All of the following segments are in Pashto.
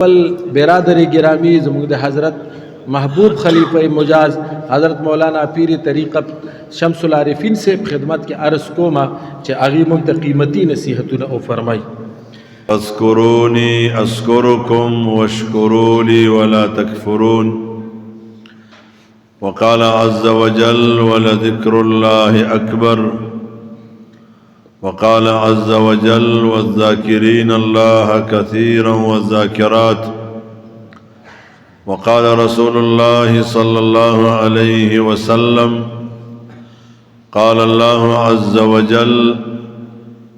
برادر گرامی زموږ د حضرت محبوب خلیفہ مجاز حضرت مولانا پیر طریقت شمس العارفین سے خدمت کے عرض کوما چې هغه موږ ته قیمتي نصیحتونه او فرمای. اذكروني اذكركم واشكروا لي ولا تكفرون. وقال عز وجل ولذكر الله أكبر. وقال عز وجل والذاكرين الله كثيرا والذاكرات. وقال رسول الله صلى الله عليه وسلم قال الله عز وجل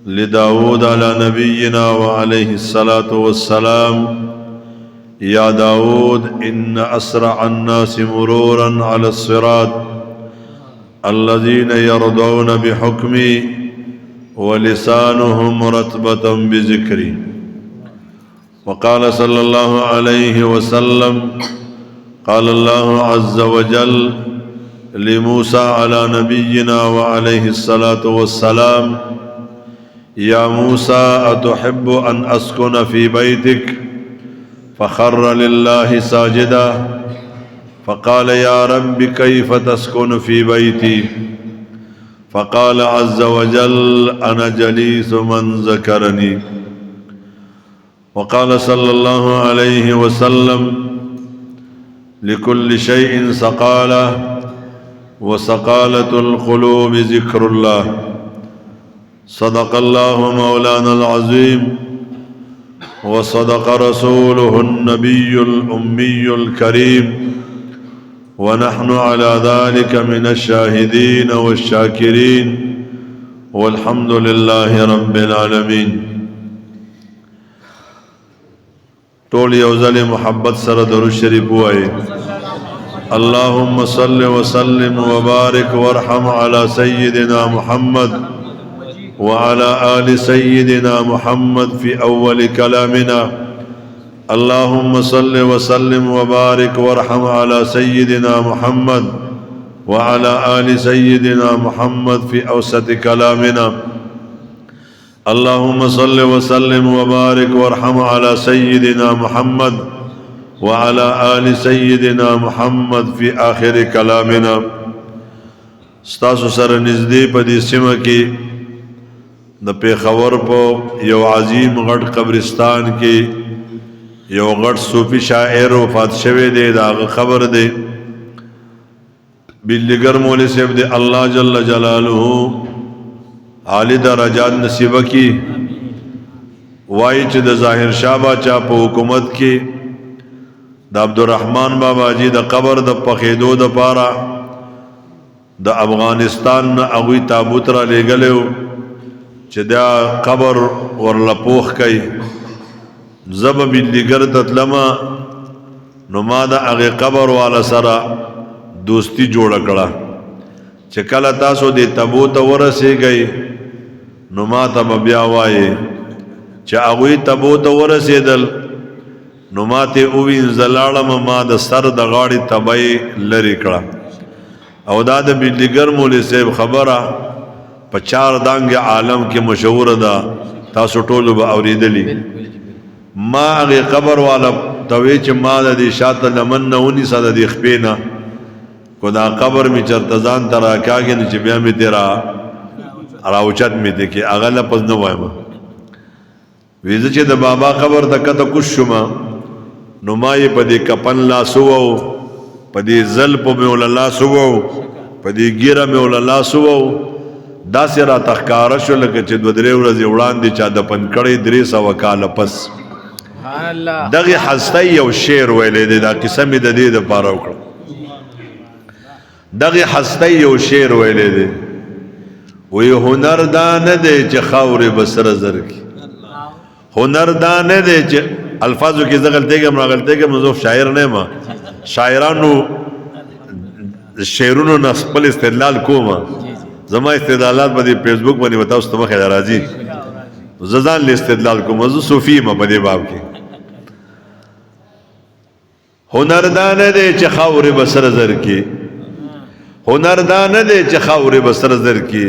لداود على نبينا وعليه الصلاة والسلام يا داود إن أسرع الناس مرورا على الصراط الذين يرضون بحكمي ولسانهم رتبة بذكري. وقال صلى الله عليه وسلم قال الله عز وجل لموسى على نبينا وعليه الصلاة والسلام يا موسى أتحب أن أسكن في بيتك فخر لله ساجدا فقال يا رب كيف تسكن في بيتي فقال عز وجل أنا جليس من ذكرني. وقال صلى الله عليه وسلم لكل شيء سقالة وسقالة القلوب ذكر الله. صدق الله مولانا العظيم وصدق رسوله النبي الأمي الكريم ونحن على ذلك من الشاهدين والشاكرين والحمد لله رب العالمين. طول يوزل محبت سر درود شریف وائے. اللهم صل وسلم وبارك وارحم على سيدنا محمد وعلى آل سيدنا محمد في أول كلامنا. اللهم صل وسلم وبارك وارحم على سيدنا محمد وعلى آل سيدنا محمد في أوسط كلامنا. اللهم صل وسلم وبارك وارحم على سيدنا محمد وعلى آل سيدنا محمد في آخر كلامنا. ستاسو سره نزدې په دې سیمه کې د پیښور په یو عظیم غټ قبرستان کې یو غټ صوفي شاعر وفات شوی دی. دا خبر دی بلیګر مولوی صاحب دی الله جل جلاله عالی درجات نصیب کی. وای چې د ظاهر شاه باچا په حکومت کې د عبدالرحمن بابا جی د قبر د پخېدو د پاره د افغانستان نه هغوی تابوت را لېږلی چې دا قبر ورله پوخ کوي. زب بلیګر تتلما نو ما د هغې قبر والا سره دوستی جوړه کړه چې کله تاسو دې تبو ته ورسېږئ نو ما ته به بیا وایې چې هغوی تبو ته ورسېدل نو ما ته ووینځه لاړم ما د سر د غاړې تبی لرې کړه. او دا د بلیګر مولوی صاحب خبره په چار دانګ عالم کې مشهوره ده، تاسو ټولو به اورېدلي. ما هغې قبر والا ته وی چې ما د دې شاته لمن نه ونیسه د دې خپې نه کو دا قبر مې چېرته ځان ته راکاږي نو چې بیا مې ترې راوچت مې دی کې هغه لفظ نه وایم. وی زه چې د بابا قبر ته کته کوز شوم نو ما یې په دې کپن لاس ووو، په دې زلفو مې ورله لاس ووو، په دې ږیره مې ورله لاس ووو. داسې راته ښکاره شو لکه چې 2-3 ورځې وړاندې چا دفن کړی 300 کاله پس. دغې هستۍ یو شعر ویلی دی، دا کیسه مې د دې دپاره وکړه. دغې هستۍ یو شعر ویلی دی، وی هنر دا نه دی چې خاورې به سره زر کړي. هنر دا نه دی چې الفاظو کې زه غلطېږم راغلطېږم نو زه شاعر نه یم. شاعرانو شعرونو نه خپل استدلال کوم. زما استدلالات به دې فیسبوک باندې به تاسو ته مخې ته راځي. زه ځان له استدلال کوم، زه صوفي یم په دې باب کې. هنر دا نه دی چې خاورې به سره زر کړي. هنر دا نه دی چې خاورې به سره زر کړي.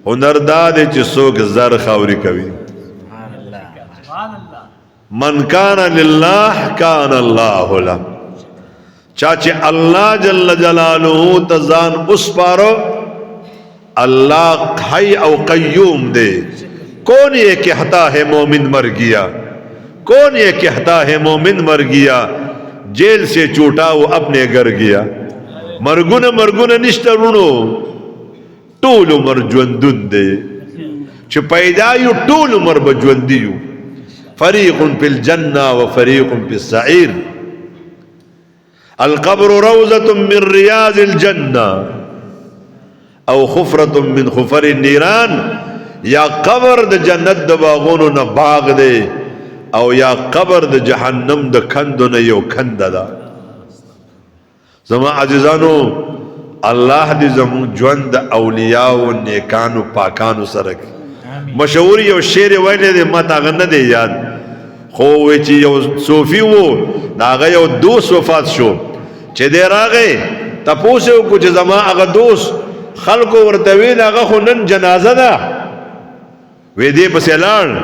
هنر دا دی چې څوک زر خاورې کوي. من کان لله کان الله له. چاچے اللہ جل جلالہ تزان اس پارو اللہ حی او قیوم دے. کون یہ کہتا ہے مومن مر گیا؟ کون یہ کہتا ہے مومن مر گیا؟ جیل سے چوٹا وہ اپنے گھر گیا. مرگن نشتہ رونو طول عمر جوندن دے. چھ پیدایو طول عمر بجوندیو. فریق فی الجنہ و فریق فی السعیر. القبر روضة من ریاض الجنہ او خفرة من خفر النیران. یا قبر د جنت د باغونو نه باغ دے او یا قبر د جہنم د کندو نه یو کند دا. زما عزیزانو اللہ دی زمون جوند اولیاء و نیکانو پاکانو سرک. مشہور یو شیر ویلے دے ما تاغ نه دے یاد خووی چی یو صوفی وو داغا یو دوست وفات شو چی دیر آگے تپوسیو کچھ زمان آگا دوست خلقو ورطوین آگا خونن جنازہ دا وی دے پسی لان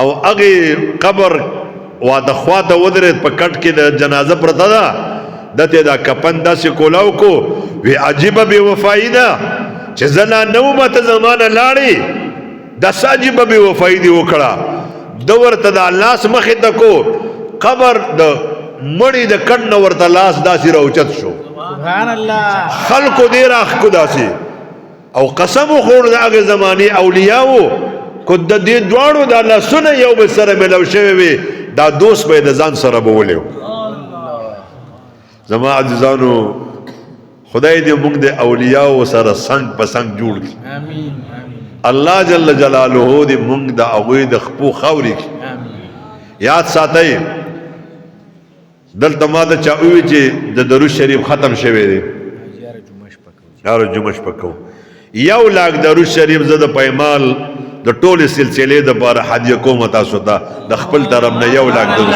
او اگی قبر وادخوات ودرت پا کٹ کے دا جنازہ پرتا دا دتے دا کپن دا سی کولاو کو وی عجیبا بے وفائی دا چی زلا نومت زمان لاری دا ساجیبا بے وفائی دی وکڑا دور تا دا لاس مخی تکو قبر دا مڑی دا کن ورطا لاس دا سی روچت شو. سبحان اللہ. خلقو دیر آخ کو دا سی او قسم خور دا اگے زمانی اولیاءو کد دا دی دوارو دا اللہ سنے یو بے سر ملو شوے وی دا دوست بے دا زان سر بولیو. زمان عزیزانو خدای دی منگ دے اولیاءو سر سنگ پسنگ جوڑ کی. آمین. اللہ جل جلالہ دی منگ دا اغوی دا خپو خوری کی. یاد ساتھائی دل تمادا چاہوی چی دا درود شریف ختم شوے دے یارو جمعش پکو یو لاکھ درود شریف زد پیمال دا ٹول سلسلے دا پارا حدیہ کو متا سوتا دا خپل طرف نا یو لاکھ درود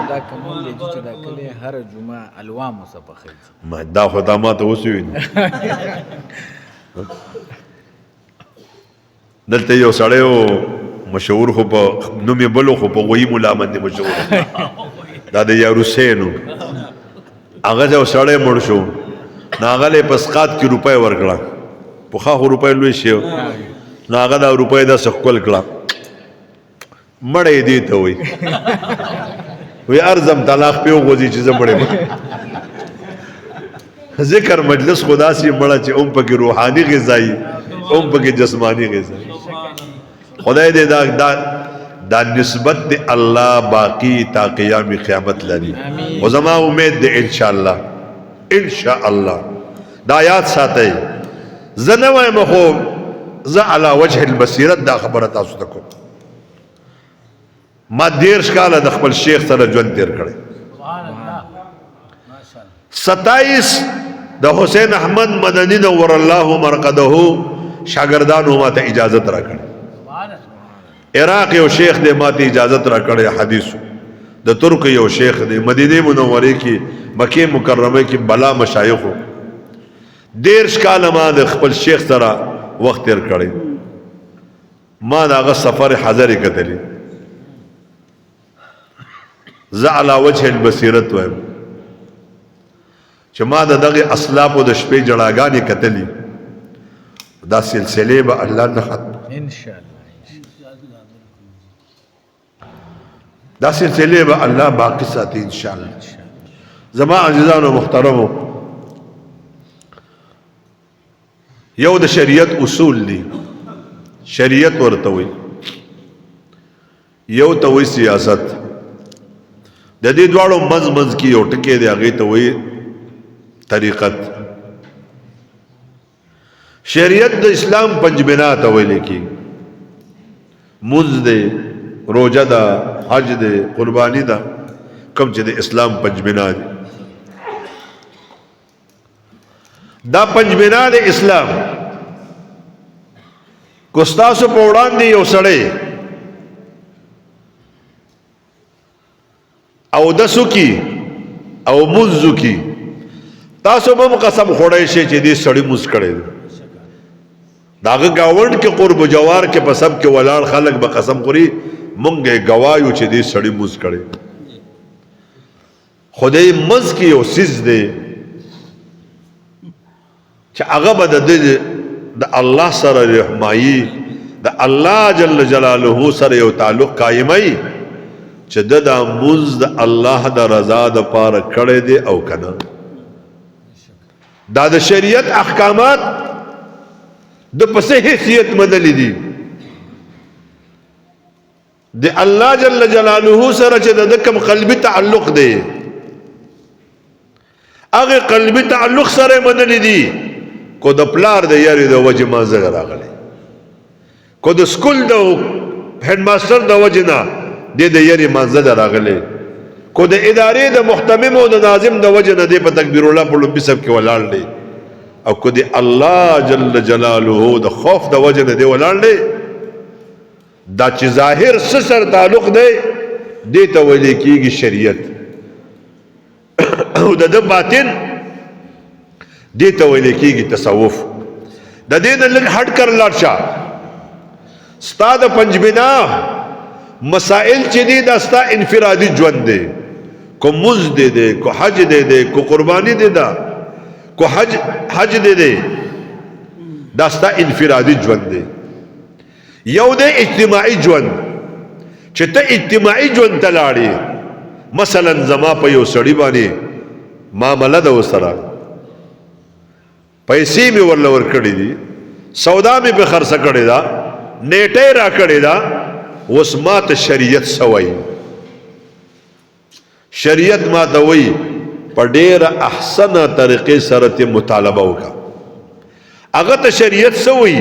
دا کمول دی چې دا کلی هر جمعه الوامو څخه پخې دا خدا ما ته وسوي دلته یو سړیو مشهور خو په نوم یې بلو خو په غوی مولا باندې مشهور دا د یارو حسینو هغه یو سړی مړ شو نو هغه له پسقات کې روپۍ ورکړه پخوا خو روپۍ لوی شي نو هغه دا روپۍ داسې ښکل کړه مړی یې دې ته وایي وی ارزم طلاق پې وغوځي چې زه مړی ذکر مجلس خدا سی مړه چې ام پکې روحانی غذایی ام پکې جسمانی غذایی خدای دې دا نسبت دے اللہ باقی تا قیام قیامت لری و زمان امید دے انشاءاللہ انشاءاللہ دا آیات ساتے زنوائے مخوم زا علا وجہ البصیرت دا خبرتا ستکو ما دیر شکالا دا خپل شیخ سر جون تیر کرے 27 دا حسین احمد مدنی نور اللہ مرقدہو شاگردانو ما تا اجازت را کرے عراق یو شیخ دے ماتی اجازت را کڑے حدیثو دا ترک یو شیخ دے مدینہ منورے کی مکہ مکرمہ کی بلا مشایخو دیر شکال ما دے خپل شیخ سرا وقت تیر کڑے ما دا آغا سفر حضر کتلی زعلا وجہ البصیرت ویم چھ ما دا دغی اسلاپ و دا شپی جڑاگانی کتلی دا سلسلے با اللہ نخط انشاءاللہ دا سلسلے با اللہ باقی ساتی انشاءاللہ. زمان عزیزان و محترمو یو دا شریعت اصول دی شریعت ورطوئی یو توئی سیاست دا دی دوارو منز کی یو ٹکے دی آگئی توئی طریقت. شریعت دا اسلام پنجبنا توئی لیکی منز دے روجہ دا حج دے قربانی دا کم چے دے اسلام پنجبنا دے دا پنجبنا دے اسلام کستاسو پوڑان دی یو سڑے او دسو کی او منزو کی تاسو بم قسم خوڑے شے چے دی سڑی مز کڑے دے داغ گاونڈ کے قرب جوار کے پسب کے ولار خلق با قسم خوری مونږ گوایو چې دې سړی موز کړي خدای مز کې یو سیز دی چې هغه به د الله سره رحمایي د الله جل جلاله سره یو تعلق قائمای چې د موز د الله د رضا د پاره کړي دي او کنه دا د شریعت احکامات د پسې حیثیت بدلې دي د الله جل جلاله سره چې د کوم قلبي تعلق دی هغه قلبي تعلق سره بدلې دي کو د پلار د یاري د وجه مازه راغلي کو د سکول د هډ ماستر د وجه نه د یاري مازه راغلي کو د ادارې د محتمم او د ناظم د وجه نه د په تکبیر الله په لوبي سب کې ولاړ دی او کو د الله جل جلاله د خوف د وجه نه دی ولاړ دی دا چې ظاهر سر تعلق دی دې ته ویل کېږي شریعت او د باطن دې ته ویل کېږي تصوف د دې نه لږ هټ کر لاړ شه ستا د پنجبنا مسائل چې دي دا ستا انفرادي ژوند دی کو مز دے دے کو حج دے دے کو قربانی دے دا کو حج دے دے دا ستا انفرادي ژوند دی یو د اجتماعي ژوند چې ته اجتماعي ژوند ته لاړې مثلا زما په یو سړی باندې معامله ده وسره پیسې مې ورله ورکړې دي سودا مې په خرڅه کړې ده نیټه را کړې ده اوس ما ته شریعت سوی شریعت ما ته وی په ډېره احسنه طریقې سره ته مطالبه وکړه هغه ته شریعت سوی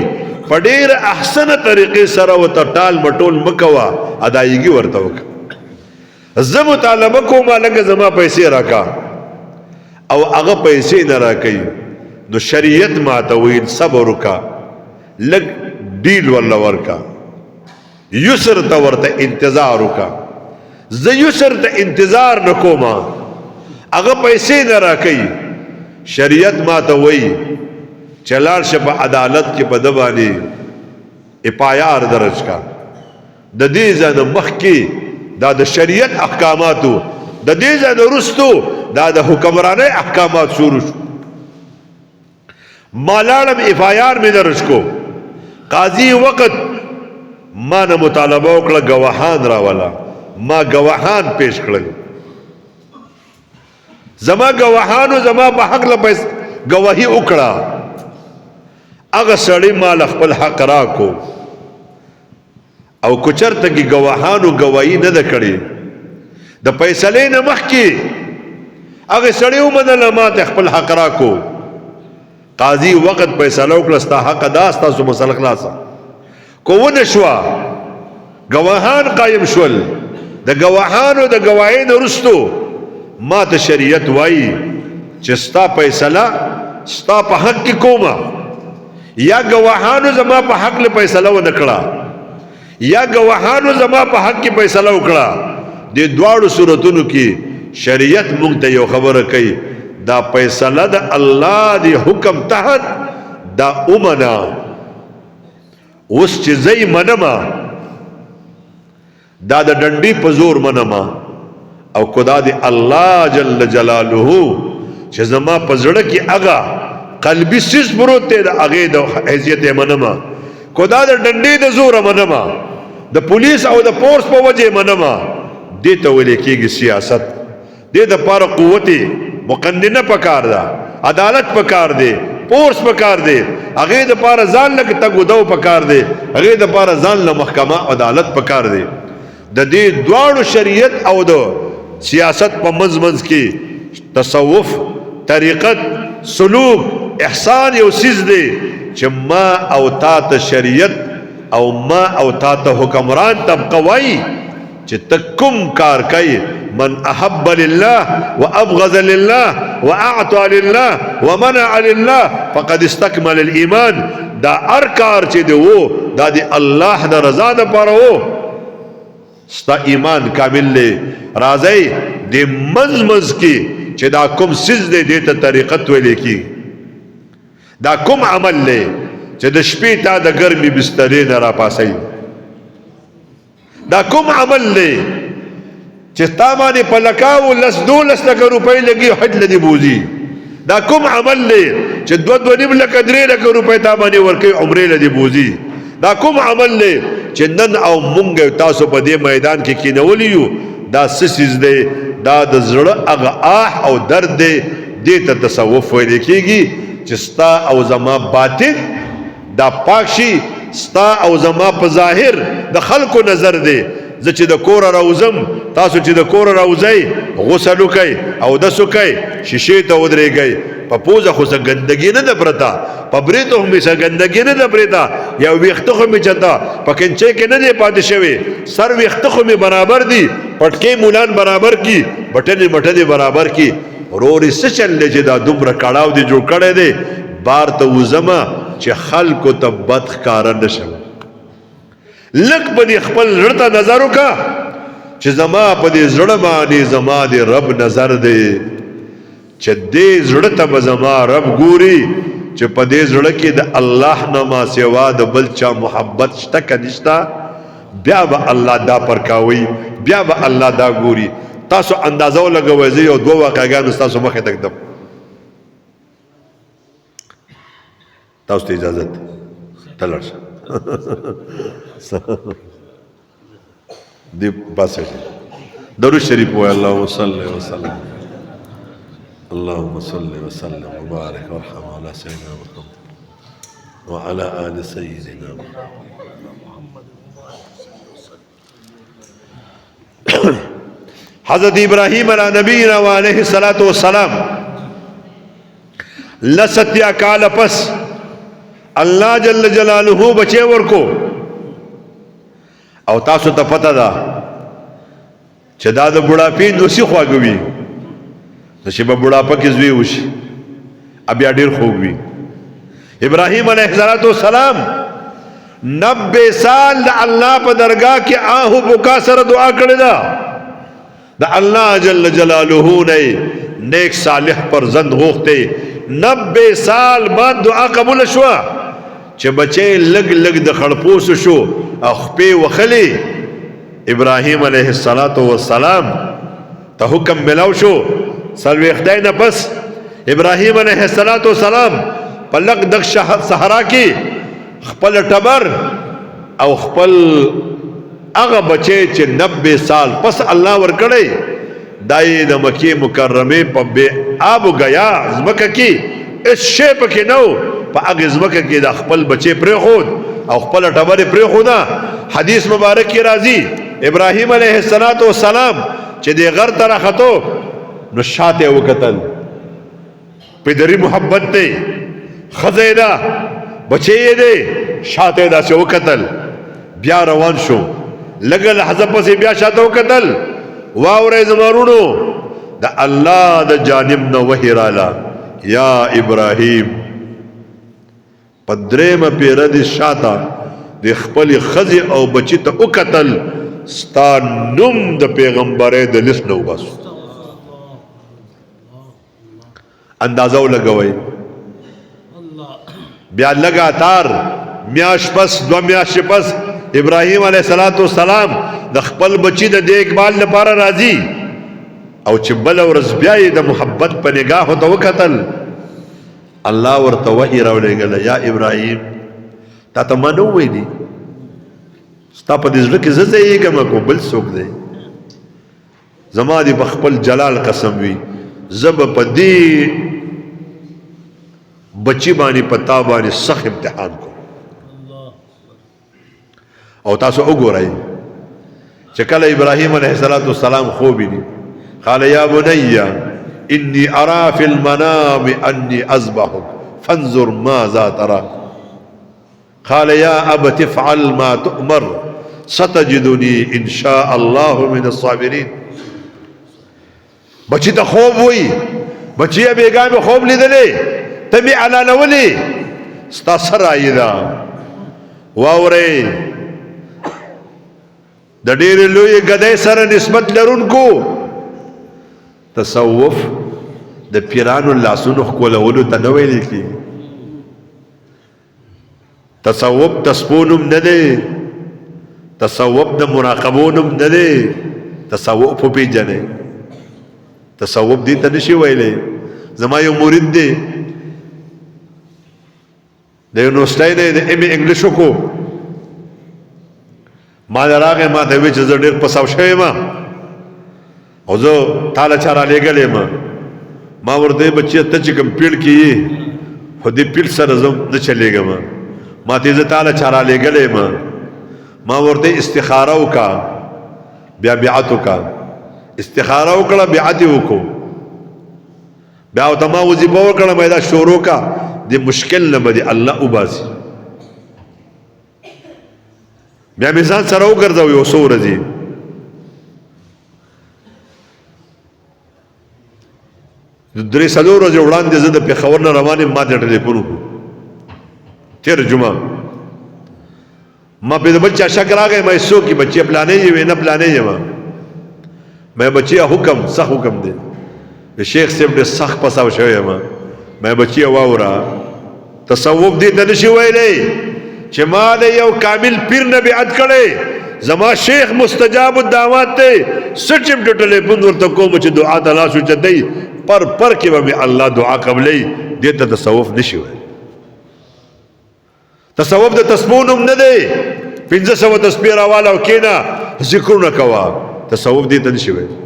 په ډېره احسنه طریقې سره ورته ټال مټول مکوه ادایګي ورته وکړه زه مطالبه کوم لکه زما پیسې راکا او هغه پیسې نه راکوي نو شریعت ما ته وی صبر وکړه لږ ډیل ورله ورکا یسر ته ورته انتظار وکړه زه یسر ته انتظار نه کوم هغه پیسې نه راکوي شریعت ما ته وی چلار شه په عدالت کې په د باندې اپایار درج کا د دې ځنه مخ کې دا د شریعت احکاماتو د دې ځنه رستو دا د حکمرانه احکامات شروع شو مالالم اپایار می درج کو قاضی وقت ما نه مطالبه وکړه گواهان راولا ما گواهان پیش کړل زما گواهانو زما په حق له گواهی وکړه اغه سړی مال خپل حق راکو او کوچرته کی گواهانو گواہی نه ده کړي د فیصلې نه مخکې اغه سړی ومنله ماته خپل حق راکو قاضی وقت فیصله وکړه ستا حق ادا ستاسو مسله خلاصه کو ونشوا گواهان قائم شول د گواهانو د گواهی نه رستو ماته شریعت وایي چې ستا فیصله ستا په حق کې کومه یا گواهانو زما په حق له فیصله و نکړه یا گواهانو زما په حق کې فیصله وکړه د دواړو صورتونو کې شریعت مونږ ته یو خبره کوي دا فیصله د الله دی حکم تحت دا اومنا اوس چې زئی منما دا د ډنډي په زور منما او خدا دی الله جل جلاله چې زما په زړه کې اغا قلبی سیس پروت دی دا اغه د حیثیت منما خدا د ډنډې د زور منما د پولیس او د فورس په وجه منما دې ته ویل کېږي سیاست دې د پاره قوت مقننه پکار ده عدالت پکار دی فورس پکار دی اغه د پاره ځان لک تګودو پکار دی اغه د پاره ځان له محکمه عدالت پکار دی د دې دواړو شریعت او د سیاست په منځ کې تصوف طریقت سلوک احسان یو سیز دی چې ما او تا ته شریعت او ما او تا ته حکمران طبقه وای چې تکم کار کوي من احب لله وابغض لله واعطى لله ومنع لله فقد استكمل الايمان دا ارکار چې دی وو دا دی الله د رضا لپاره وو ستا ایمان کامل له راځي د منځ کې چې دا کوم سیز دی دته طریقت ویل کی دا کوم عمل له چې د شپې تا د ګرمي بسترې نه را پاسي دا کوم عمل دی چې تا باندې په لکاو لس 12 لکه روپۍ لګي حج لدی بوزي دا کوم عمل دی چې 2.5 لکه 3 لکه روپۍ تا باندې ورکوي عمرې لدی بوزي دا کوم عمل دی چې نن او مونږ تاسو په دې میدان کې کینولی یو دا سسیز دی دا د زړه هغه آه او درد دی دې ته تصوف ویل کېږي چې ستا او زما باطن دا پاک شي ستا او زما په ظاهر د خلکو نظر دی زه چې د کوره راوځم تاسو چې د کوره راوځئ غسل وکئ اودس وکئ شیشې ته ودرېږئ په پوزه خو څه ګندګي نه ده پرته په بریتو هم څه ګندګي نه ده پرته یا ویښته خو مې چېرته په کنچۍ کې نه دی پاتې شوی سر ویښته خو مې برابر دي پټکې مولان برابر کی بټنې مټنې برابر کی ورورې څه چل دی چې دا دومره کړاو دی جوړ کړی دی بار ته وځمه چې خلکو ته بد ښکاره نه شم لږ په دې خپل زړه ته نظر وکړه چې زما په دې زړه باندې زما د رب نظر دی چې دې زړه ته به زما رب ګوري چې په دې زړه کې د الله نه ما سوا د بل چا محبت شته که نشته بیا به الله دا پرکاوي بیا به الله دا ګوري تاسو اندازه ولګوئ زه یو 2 واقعګانو ستاسو مخې ته ږدم تاسو ته اجازت ته لاړ شه دی پاسه درود شریف وای اللهم صل وسلم اللهم صل وسلم وبارك وارحم على سيدنا محمد وعلى آل سيدنا محمد حضرت ابراہیم علی نبینا و علیہ الصلوۃ والسلام لستیا کال پس اللہ جل جلالہ بچے ورکو او تاسو ته پته ده چې دا د بوډاپې نوسي خواږه وي نو چې به بوډاپه کې زوی وشي بیا ډېر خوږ وي ابراهیم علیه السلام 90 سال د الله په درگاه کې آهو بکا سره دعا کړې ده د الله جل جلاله نه نیک صالح پر زند غوښته 90 سال بعد دعا قبول شوه چې بچې لګ لګ د خړپوس شو او خپې وخلی ابراهیم علیه السلام ته حکم ملاو شو څلوېښتۍ نه پس ابراهیم علیه السلام په لږ دغ صحرا کې خپل ټبر او خپل هغه بچی چې 90 سال پس الله ورکړی دای د مکې مکرمه په بے آب گیا ځمکه کې اس شی پکې نو په هغه ځمکه کې د خپل بچی پرېښود او خپل ټبر پرېښوده حدیث مبارک کې راځي ابراهیم علیه السلام چې د غر ته راختو نو شاته وکتل پدری محبت دی ښځه یې ده بچی یې دی شاته یې داسې وکتل بیا روان شو لږه لحظه پسې بیا شاته وکتل واورئ زما وروڼو د الله د جانب نه وحی راله یا ابراهیم په درېیمه پیره دې شاته د خپلې ښځې او بچي ته وکتل ستا نوم د پیغمبرۍ د لیست نه وباسو اندازه ولګوئ بیا لګاتار میاشت پس 2 میاشتې پس ابراهیم علیه السلام د خپل بچی د دیکبال لپاره راځي او چې بل ورځ بیا یې د محبت په نگاهو ته وکتل الله ورته وحی راولېږله یا ابراهیم تا ته ما نه وویلي ستا په دې زړه کې زه ځایېږم کو بل څوک دی زما دې په خپل جلال قسم وي زه به په دې بچی باندې په تا باندې سخت امتحان کوم او تاسو وګورئ چې کله ابراهیم علیه السلام خوب ویني قال یا بني انی ارى في المنام انی اذبحك فانظر ماذا ترى قال یا ابت افعل ما تؤمر ستجدني ان شاء الله من الصابرين بچی ته خوب وي بچی بیګا مې خوب لیدلې ته مې علالولې ستا سره ایدا واورې د ډېرې لوی ګدۍ سره نسبت لرونکو تصوف د پیرانو لاسونو ښکلولو ته نه ویل کېږي تصوف تسپو نوم نه دی تصوف د مراقبونم نه دی تصوف په پیژنې تصوف دې ته نشي ویلې زما یو مرید دی د یونیورسټۍ نه د ایم انګلیش کو ما راغې ما ته وی چې زه ډېر پساو شوی ما او زه تاله چاره لېږلې ما ورته بچی ته چې کوم پیړ کې یې خو دې پیړ سره زه نه چلېږم ما ته زه تاله چاره لېږلې ما ورته استخاره وکړه بیا بیعت وکړه استخاره وکړه بیعت یې وکړو بیا ورته ما وظیفه وکړه مې دا شروع کا د مشکل نه به الله وباسي بیا مې ځان سره وګرځاو یو څو ورځې درې څلور ورځې وړاندې زه د پېښور نه روان یم ما ته ټلیفون وکړو تېر جمعه ما په بل چا شک راغی مې څوک بچي پلانې یې نه پلانې یم مې بچي حکم صح حکم دی شیخ صاحب ډېر سخت پساو شوی یم مې بچي واوره تصوف دې ته نشي ویلی چې ما د یو کامل پیر نه بیعت کړی زما شیخ مستجاب الدعوات دی سچم ته ټلیفون ورته کوم چې دعا ته لاس اوچتوي پر کې به مې الله دعا قبلوي دې ته تصوف نشي ویلی تصوف د تسبیح نوم نه دی 500 تسبیح راواله او کېنه ذکرونه کوه تصوف دې ته نشي ویلی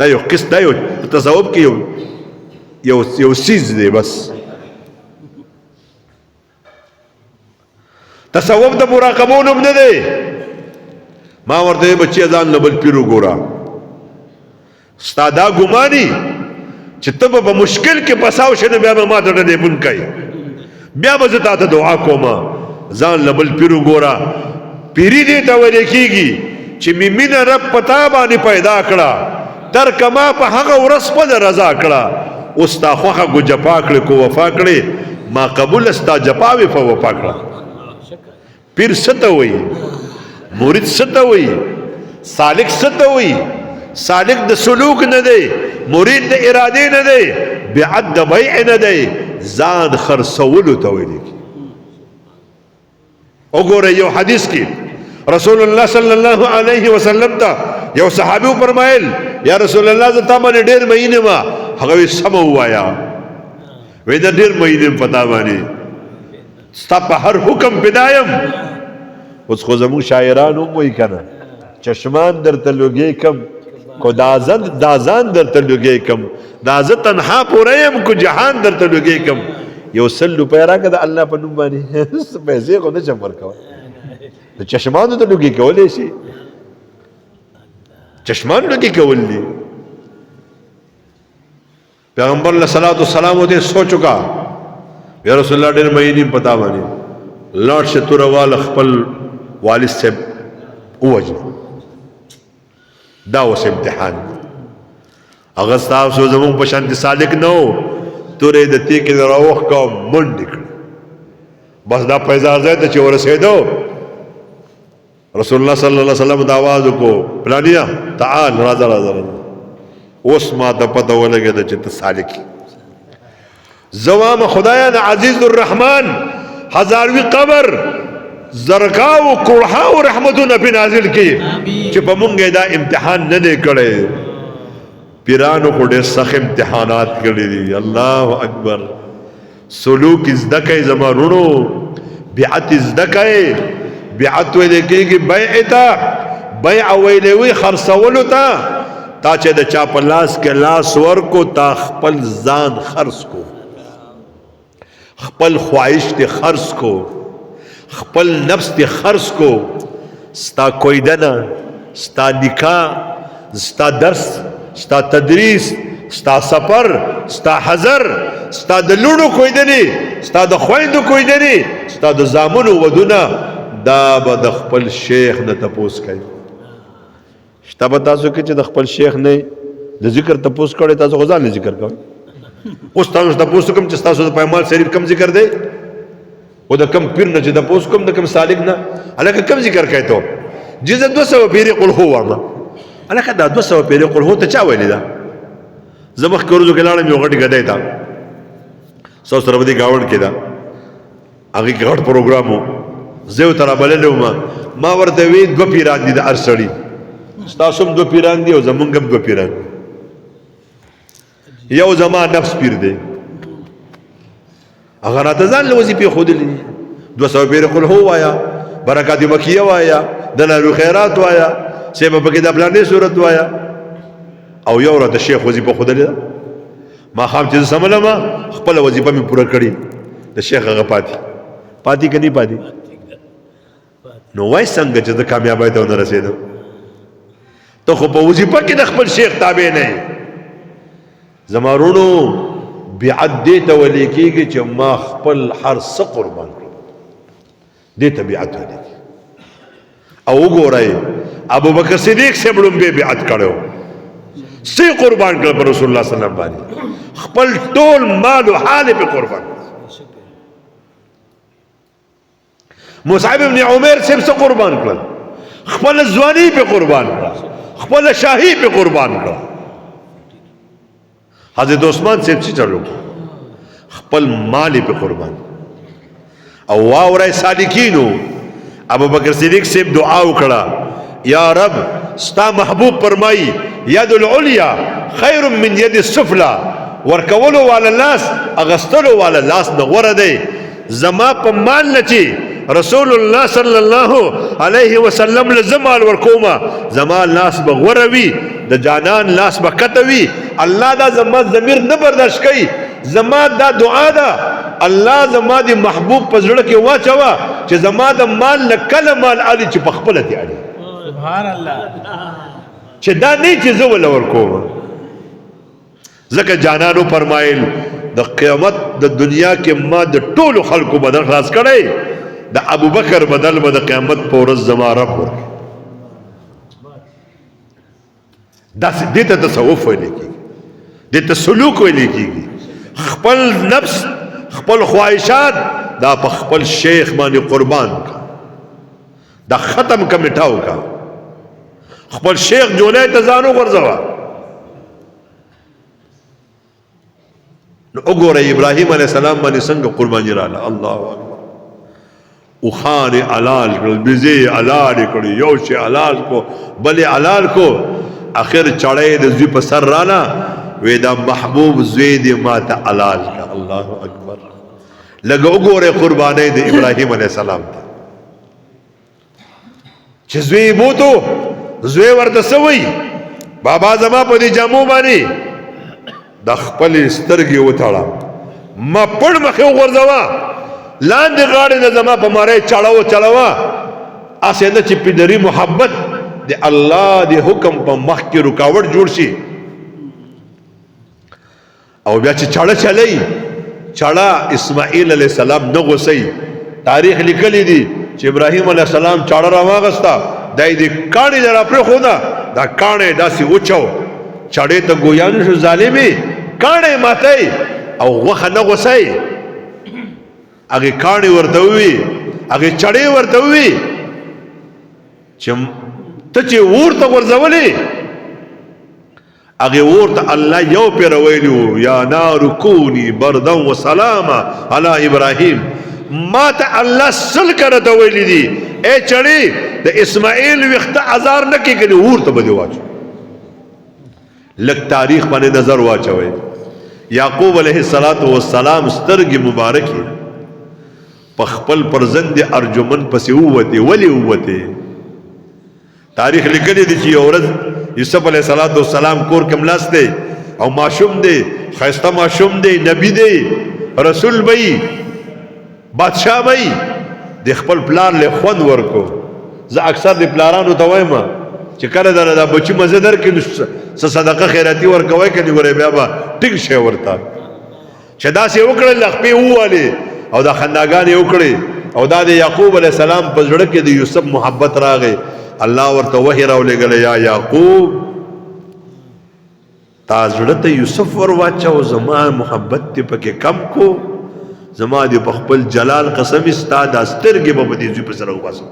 دا یو قسط دا یو تصوف کې یو سیز دی بس تصوف د مراقبون هم نه دی ما ورته بچی ځان نه بل پیر وګوره ستا دا ګماني چې ته به مشکل کې پساو شې نو بیا به ما ته ټلیفون کوي بیا به زه تا ته دعا کوم ځان نه بل پیر وګوره پیری دې ته ویل کېږي چې مې مینه رب په تا باندې پیدا کړه در کما په هغه ورځ خپله رضا کړه اوس تا خوښه کو جفا کړې کو وفا کړې ما قبول ستا جفا وې په وفا کړه پیر څه ته وایي مرید څه ته وایي سالک څه ته وایي سالک د سلوک نه دی مرید د ارادې نه دی بیعت د بیع نه دی ځان خرڅولو ته ویل کېږي وګوره یو حدیث کې رسول الله صلی الله علیه وسلم ته یو صحابي فرمایل یا رسول الله زه تا باندې ډېر مینه ما هغه وی سم وایا وې دا ډېر مینه پتا باندې ستا په هر حکم بدایم اوس خو زموږ شاعران هم وایي کنه چشمان درته لوګې کم کو دا ځان درته لوګې کم دا زه تنها پوره یم کو جهان درته لوګې کم یو 100 روپۍ راکړه د الله په نوم باندې پیسې خو نه شم ورکولی د چشمانو ته لوګې کولی شي چشمان لوګې کول دي پیغمبر علیه صلوات والسلام ته سوچ وکړه یا رسول الله ډېر مینې پتا باندې لاړ شه توره واله خپل والد صاحب ووجنه دا اوس امتحان هغه ستاسو زموږ په شانتې سالک نه و تورې د تیکې نه راوښکه او منډې کړې بس دا پیزار ځای ته چې ورسېدو رسول الله صلی الله علیه وسلم د آواز وکړو پلانیا تعال راځه اوس ما ته پته ولګېده چې ته سالک زوام خدایا د عزیز الرحمن هزاروی قبر زرکاو کوړهاو رحمتونه په نازل کی چې په مونږه دا امتحان نه دی کړی پیرانو خو ډېر سخت امتحانات کړي دي الله اکبر سلوک زده کوي زما رونو بیعت زده کوي بیعت ویل کېږي بیع ته بیع ویل وي خرڅولو ته تا چې د چا په لاس کې لاس ورکو تا خپل ځان خرڅ کو خپل خواهش ته خرڅ کو خپل نفس ته خرڅ کو ستا کویدنه ستا نکاح ستا درس ستا تدریس ستا سفر ستا حضر ستا د لونو کویدنې ستا د خویندو کویدنې ستا د زامنو ودونه دا به د خپل شیخ نه تپوس کوي شته به تاسو کې چې د خپل شیخ نه د ذکر تپوس کړی تاسو خو ځان ذکر کوئ اوس تاسو تپوس کوم چې تاسو د پیغمبر شریف کم ذکر دی او د کم پیر نه چې تپوس کوم د کم سالک نه الکه کم ذکر کوي ته جزء 200 پیری قل هو ما الکه دا 200 پیری قل هو ته چا ویل دا زمخ کورزو کې لاړم یو غټ غدای تا سو سره ودی گاوند کې دا هغه غټ پروګرامو زه تر بللو ما ورته وی دو پیران دي د ارسړي تاسو هم دو پیران دي او زمونږ هم دو پیران یو زما نفس پیر دی هغه راته ځان له وظیفې ښودلي 200 پیر قل هو وایا برکات مکیه وایا دلالو خیرات وایا سیبه پکې د پلانې صورت وایا او یو راته شیخ وظیفه ښودلې ده ما خام چې سمله ما خپل وظیفه مې پوره کړې د شیخ هغه پاتې که نه پاتې نو وای څنګه چې د کامیابۍ ته ونه رسېدم ته خو په وظیفه کې د خپل شیخ تابع نه یې زما وروڼو بیعت دې ته ویل کېږي چې ما خپل هر څه قربان کړم دې ته بیعت ویل کېږي او وګورئ ابوبکر صدیق صاحب لومبې بیعت کړی څه قربان کړ په رسول الله صلی الله علیه وسلم باندې خپل ټول مال او حال په قربان مصعب ابن عمر صاحب څه قربان کړل خپل ځواني په قربان کړ خپل شاهي په قربان کړ حضرت عثمان صاحب څه چلو خپل مال په قربان او واورای صادقینو ابوبکر صدیق صاحب دعا وکړه یا رب ستا محبوب فرمایي ید العلیا خیر من ید السفلا ورکولو والا لاس اغستلو والا لاس نه غوره دی زما په مال نه چې رسول الله صلی الله علیه وسلم لزمال ورکوما زما لاس به غوره وي د جانان لاس به کته وي الله دا زما ضمیر نه برداشت کوي زما دا دعا ده الله زما دی محبوب په زړه کې واچوه چې زما د مال نه کله مال علي چې په خپله دی علي سبحان الله چې دا نه چې زه وله ورکوم ځکه جانانو فرمایل د قیامت د دنیا کې ما د ټولو خلکو بدن خلاص کړی د ابوبکر بدل به د قیامت په ورځ زما رب ورکړي داسې دې ته تصوف ویل کېږي دې ته سلوک ویل کېږي خپل نفس خپل خواهشات دا په خپل شیخ باندې قربان کا دا ختم کا مټاو کا خپل شیخ جولای ته ځانو ورځوا نو وګوره ابراهیم علیه السلام باندې څنګه قرباني رااله الله اکبر او خان علال کړل بيزي علال کړی یو شی علال کو بلې علال کو اخر چړې د زوی په سر رااله وې دا محبوب زوی دې ماته علال کا الله اکبر لګو وګوره قرباني د ابراهیم علیه السلام ته چې زوی بوتو زوی ورته سوی بابا زما په دې جامو باندې د خپل سترګې وتاړه ما پړ مخه ورځوا لاندې غاړې نه زما په ماره چړاوه اسې نه چې پدری محبت د الله د حکم په مخ کې رکاوټ جوړ شي او بیا چې چړه چلای چړه اسماعیل علیہ السلام نه غوسي تاریخ لیکلی دی چې ابراهیم علیہ السلام چړه راواغستا دای دې کاڼي درا پر خو دا کاڼي داسې اوچو چړې ته ګویان شو ظالمي کاڼي ماته او وخه نه غوسي هغه کاڼي ورته وی هغه چړې ورته وی چې ته چې ورته ورځولې هغه ورته الله یو پیر ویلو یا نار کونی بردا و سلاما علی ابراهیم ما ته الله سل کرته ویلې دي اے چړې د اسماعیل وخته ازار نه کېږي ورته بده واچو لک تاریخ باندې نظر واچوي یعقوب علیہ الصلوۃ والسلام سترګې مبارکي په خپل پرزند ارجمن پسې ووته ولی ووته تاریخ لیکلی دی چې اورز یوسف علیہ الصلوۃ والسلام کور کې ملاس دی او معشوم دی خیسته معشوم دی نبی دی رسول بی بادشاہ بی د خپل پلان له خوند ورکو زه اکثر د پلارانو ته وایم چې کله دا بچی مزه در کې صدقه خیراتی ورکوي کني ګورې بیا به ټیک شي ورته چې دا سه وکړل خپې واله او دا خنداګان وکړي او دا د یعقوب علی السلام په زړه کې د یوسف محبت راغی الله ورته وحی راولېګل یا یعقوب تا زړه ته یوسف ور واچو زما محبت ته پکې کم کو زما د خپل جلال قسم استاد استرګې په دې ځې په سره واسه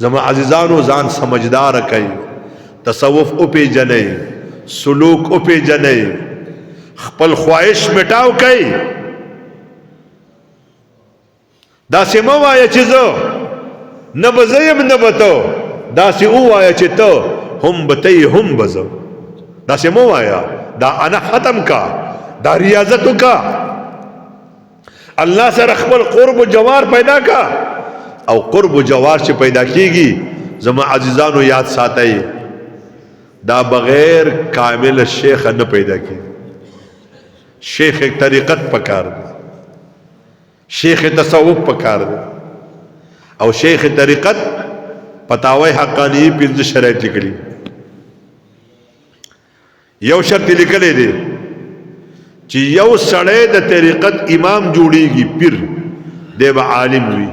زما عزیزانو ځان سمجھدار کئ تصوف او پی جنې سلوک او پی جنې خپل خواهش مٹاو کئ داسې مه وایه چې زه نه به زه یم نه به ته داسې ووایه چې ته هم به ته یې هم به زه داسې مه وایه دا انا ختم کا دا ریاضت کا الله سره خپل قرب و جوار پیدا کا او قرب و جوار چې پیدا کیږي زما عزیزانو یاد ساتئ دا بغیر کامل شیخ نه پیدا کی شیخ ایک طریقت پکار دی شیخ تصوف پکار دی او شیخ طریقت پتاوی حقانی پنځه شرایط لیکلي یو شرط لیکلی دی چې یو سړی د طریقت امام جوړیږي پیر دی به عالم وي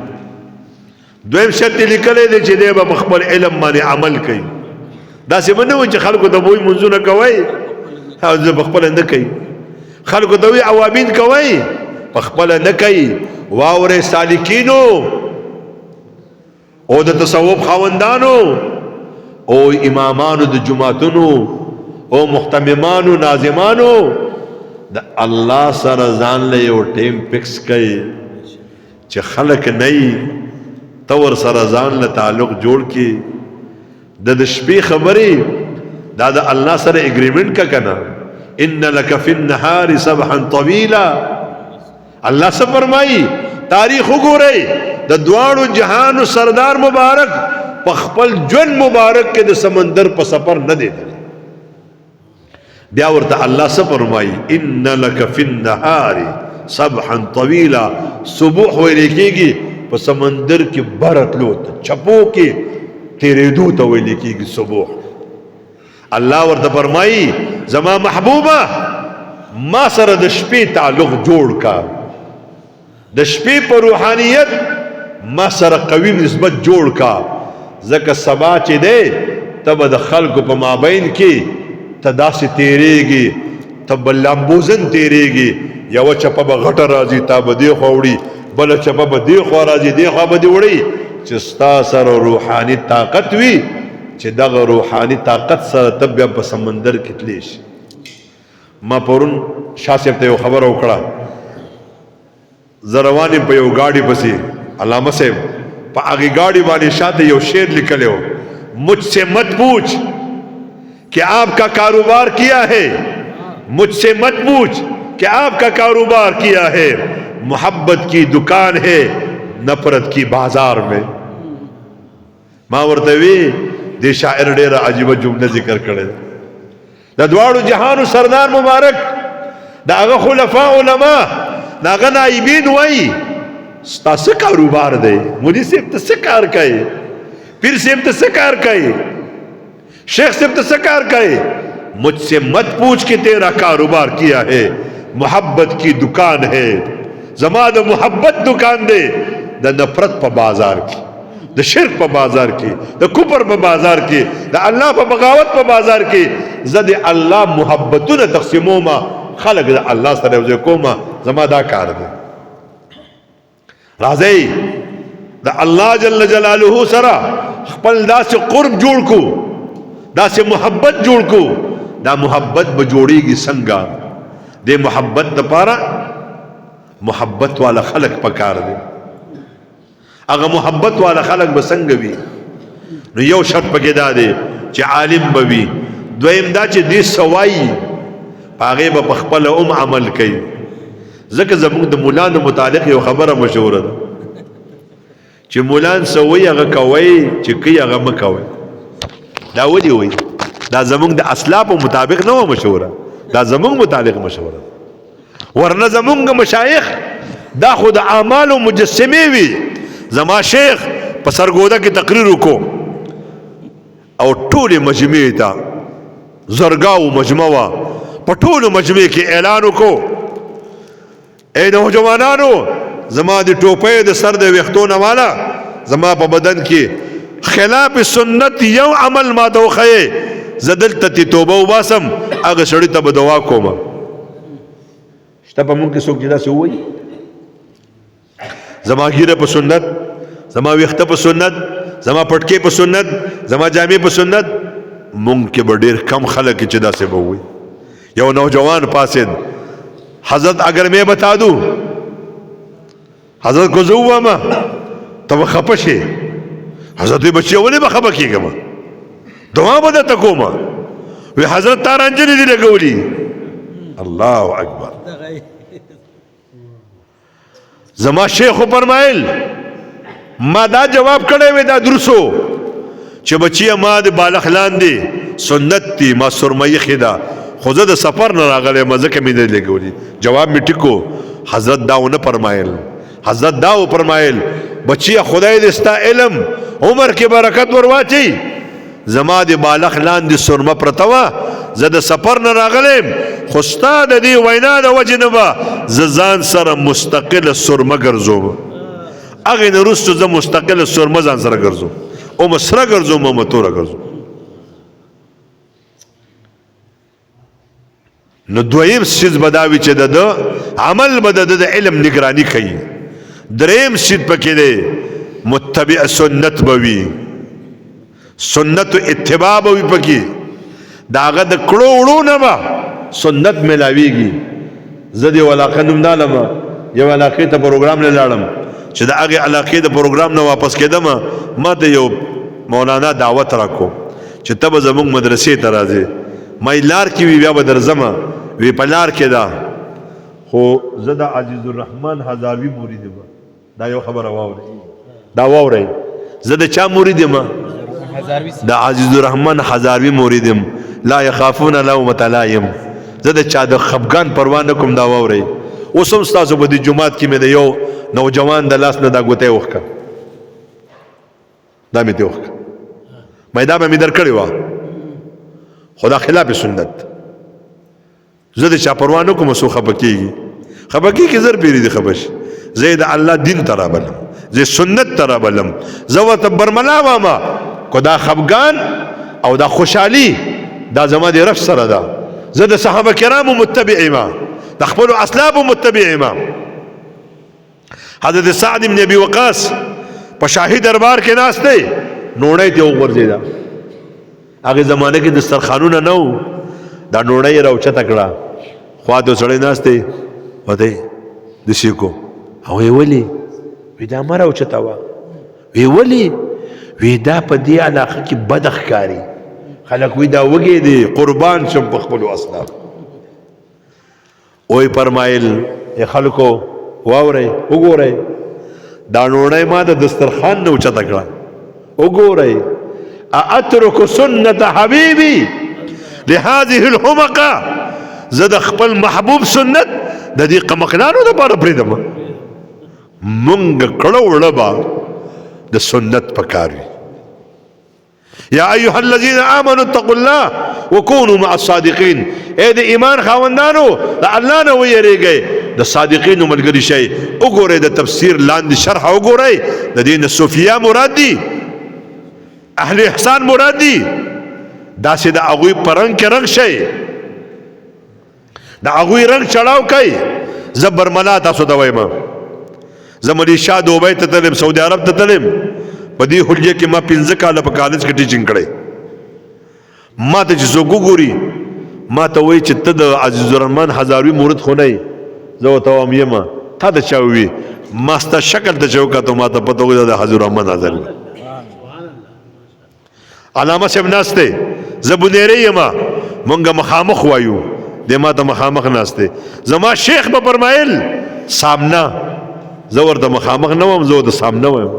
دویم شرط لیکلی دی چې دی به خپل علم باندې عمل کوي داسې به نه وي چې خلکو ته به وایي منځونه کوئ او زه په خپله نه کوي خلکو ته وایي عوامین کوئ په خپله نه کوي واورئ سالکینو او د تصوف خاوندانو او امامانو د جماعتونو او محتممانو ناظمانو د الله سره ځان له یو ټیم فکس کوي چې خلک نه یي ته ورسره ځان له تعلق جوړ کړي د شپې خبرې دا د الله سره اګریمنټ کا کنه ان لک فی النهار سبحا طویلا الله څه فرمایي تاریخ وګورئ د دواړو جهانو سردار مبارک په خپل ژوند مبارک کې د سمندر په سفر نه دی بیا ورته الله څه فرمایي ان لک فی النهار سبحا طویلا صبح ویل کېږي په سمندر کې برتلو ته چپو کې تیرېدو ته ویل کېږي صبح الله ورته فرمایي زما محبوبه ما سره د شپې تعلق جوړ کا د شپې په روحانیت ما سره قوي نسبت جوړ کا ځکه سبا چې دی ته به د خلکو په مابین کې ته داسې تیرېږي ته به لامبوزن تیرېږي یوه چپه به غټه راځي تا به دې خوا وړي بله چپه به دې خوا راځي دې خوا به دې وړي چې ستا سره روحاني طاقت وي چې دغه روحاني طاقت سره ته بیا په سمندر کې تلی شي ما پرون شاه صاحب ته یو خبره وکړه زه روان یم په یو ګاډي پسې علامه صاحب په هغې ګاډي باندې شاته یو شعر لیکلی و مجھ سے مت پوچھ کہ آپ کا کاروبار کیا ہے مجھ سے مت پوچھ کہ آپ کا کاروبار کیا ہے محبت کی دکان ہے نفرت کی بازار میں ما ورته وی دې شاعر ډېره عجیبه جمله ذکر کړې د دواړو جهانو سردار مبارک د هغه خلفاء علما د هغه نایبین وایي ستا څه کاروبار دی مولوي صاحب ته څه کار کوي پیر صاحب ته څه کار کوي شیخ صاحب ته څه کار کوي مجھ سے مت پوچھ کہ تیرا کاروبار کیا ہے محبت کی دکان ہے زما د محبت دکان دے د نفرت په بازار کی د شرک په بازار کی د کفر په بازار کی د الله په بغاوت په بازار کی زد الله محبتونه تقسیموما خلق د الله سره یو کوما زما دا کار دی راځي د الله جل جلاله سره خپل داسې قرب جوړ کو داسې محبت جوړ کو دا محبت به جوړیږي څنګه د محبت لپاره محبت والا خلق پکار دی هغه محبت والا خلق به څنګه وي نو یو شرط پکې دا دی چې عالم به وي دویم دا چې دې سوایي هغې به په خپله عمل کوي ځکه زموږ د مولانو متعلق یو خبره مشهوره ده چې مولان سوی هغه کوئ چې کوي هغه مه کوئ دا ولې وایي دا زموږ د اسلافو مطابق نه وه مشهوره دا زموږ متعلق مشهوره ورنه زموږ مشایخ دا خو د اعمالو مجسمې وي زما شیخ په سرګوده کې تقریر وکړو او ټولې مجموعې ته زرګاو مجموعه وه په ټولو مجموعې کې اعلان وکړو ای نوجوانانو زما د ټوپۍ د سر د ویښتو نه والا زما په بدن کې خلاف سنت یو عمل ما ته وښیې زه دلته تې توبه وباسم هغه سړي ته به دعا کومه شته په مونږ کې څوک چې داسې ووایي زما ږیره په سنت زما ویښته په سنت زما پټکې په سنت زما جامې په سنت مونږ کې به ډېر کم خلک چې داسې به ووایي یو نوجوان پاسید حضرت اگر میں بتا دوں حضرت کو زه ووایم ته به خفه شې حضرت وی بچیه ولې به خفه کېږم دعا به درته کوم وی حضرت تا رانجنې دي لګولي الله اکبر زما شیخ فرمایل ما دا جواب کړی وی دا درسو چې بچیه ما د بالغ لاندې سنت دی ما سرمه خدا خو زه د سفر نه راغلی یم ځکه مې نه لګولي جواب مې ټیکو حضرت دا ونه فرمایل حضرت دا و فرمایل بچیه خدای دې ستا علم عمر کې برکت ور واچي زما د بالغ لاندې سرمه پرته وه زه د سفر نه راغلی خو ستا د دې وینا د وجې نه به زه ځان سره مستقله سرمه ګرځوم هغې نه وروسته زه مستقله سرمه ځان سره ګرځوم او سره ګرځوم او توره ګرځوم نو دویم سیز به دا وي چې د ده عمل به د ده د علم نگرانی کوي دریم سیز پکې دی متبع سنت به وي سنت اتباع به وي پکې د هغه د کړو وړو نه به سنت میلاویږي زه دې علاقه نوم نه لم یو علاقې ته پروګرام نه لاړم چې د هغې علاقې د پروګرام نه واپس کېدم ما ته یو مولانا دعوت راکو چې ته به زموږ مدرسې ته راځې ما لار کې وي بیا به درځمه وی په لار کې ده خو زه د عزیز الرحمن هزاروي مرید یم دا یو خبره واورئ دا واورئ زه د چا مرید یم د عزیز الرحمن هزاروي مرید یم لا یخافون لومة لائم زه د چا د خفګان پروا نه کوم دا واورئ اوس هم ستاسو په دې جومات کې مې د یو نوجوان د لاس نه دا ګوتې وښکه دا مې دې وښکه دا به مې درکړې وه خو دا خلاف سنت زه د چا پروا نه کوم څوک خفه کېږي خفه کېږي زر پیرې دي خفه شي زه یې د الله دین ته رابلم زه سنت ته رابلم زه ورته برملا واما کو دا خفګان او دا خوشحالي دا زما د رب سره ده زه د صحابه کرامو متبع یم د خپلو اصلابو متبع یم حضرت سعد بن ابي وقاص په شاهي دربار کې ناست دی نوڼۍ ته وغورځېده هغې زمانه کې دسترخوانونه نه وو دا نوڼۍ یې راوچته کړه خوا ته سړی ناست دی ودی داسې کو او وی ولې وی دا مه راوچته وه وی ولې وی دا په دې علاقه کې بد ښکاري خلک وی دا وږی دی قربان شم په خپلو اسلام وی فرمایل ای خلکو واورئ وګورئ دا نوڼۍ ما د دسترخوان نه اوچته کړه وګورئ اترک سنت حبیبی لهذه الحمقه زه د خپل محبوب سنت د دې قمقلانو دپاره پرېږدم مونږ کړه وړه به د سنت پکار وي یا ایها الذین آمنوا اتقوا الله وکونوا مع الصادقین ای د ایمان خاوندانو د الله نه ویریږئ د صادقینو ملګري شئ وګورئ د تفسیر لاندې شرح وګورئ د دې نه صوفیه مراد دي اهل احسان مراد دي داسې د هغوی په رنګ کې رنګ شئ د هغوی رنګ چړاو کوي زه برملا تاسو ته وایم زه ملیشا دوبۍ ته تلم سعودي عرب ته تلم په دې حلیه کې ما 15 کاله په کالج کې ټیچینګ کړی ما ته چې څوک وګوري ما ته وایي چې ته د عزیز الرحمن هزاروي مرید خو نه یې زه ورته وایم یم تا ته چا ووي ما ستا شکل ته چې وکتو ما ته پته وګورې د حضور الرحمن هزاروي علامه صاحب ناست دی زه بنیری یم مونږ مخامخ وایو دی ما ته مخامخ ناست دی زما شیخ به فرمایل سامنا زه ورته مخامخ نه وم زه ورته سامنا وایم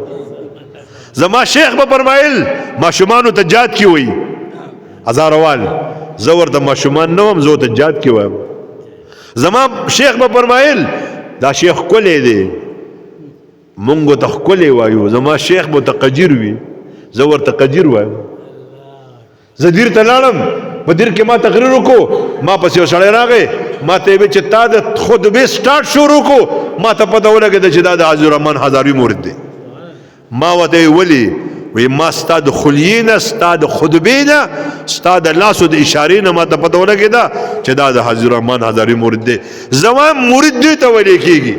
زما شیخ به فرمایل ماشومانو ته جات کې وایي هزاروال زه ورته ماشومان نه وم زه ورته جات کې وایم زما شیخ به فرمایل دا شیخ ښکلی دی مونږ ورته ښکلی وایو زما شیخ به ورته قجیر وي زه ورته قجیر وایم زه دیر ته لاړم په دیر کې ما تقریر وکړو ما پسې یو سړی راغی ما ته یې ویل چې تا د خطبې سټارټ شروع کړو ما ته پته ولګېده چې دا د عزیز الرحمن هزاروي مرید دی ما ورته ولې وی ما ستا د خلیې نه ستا د خطبې نه ستا د لاسو د اشارې نه ما ته پته ولګېده چې دا د عزیز الرحمن هزاروي مرید دی زما مرید دې ته ویل کېږي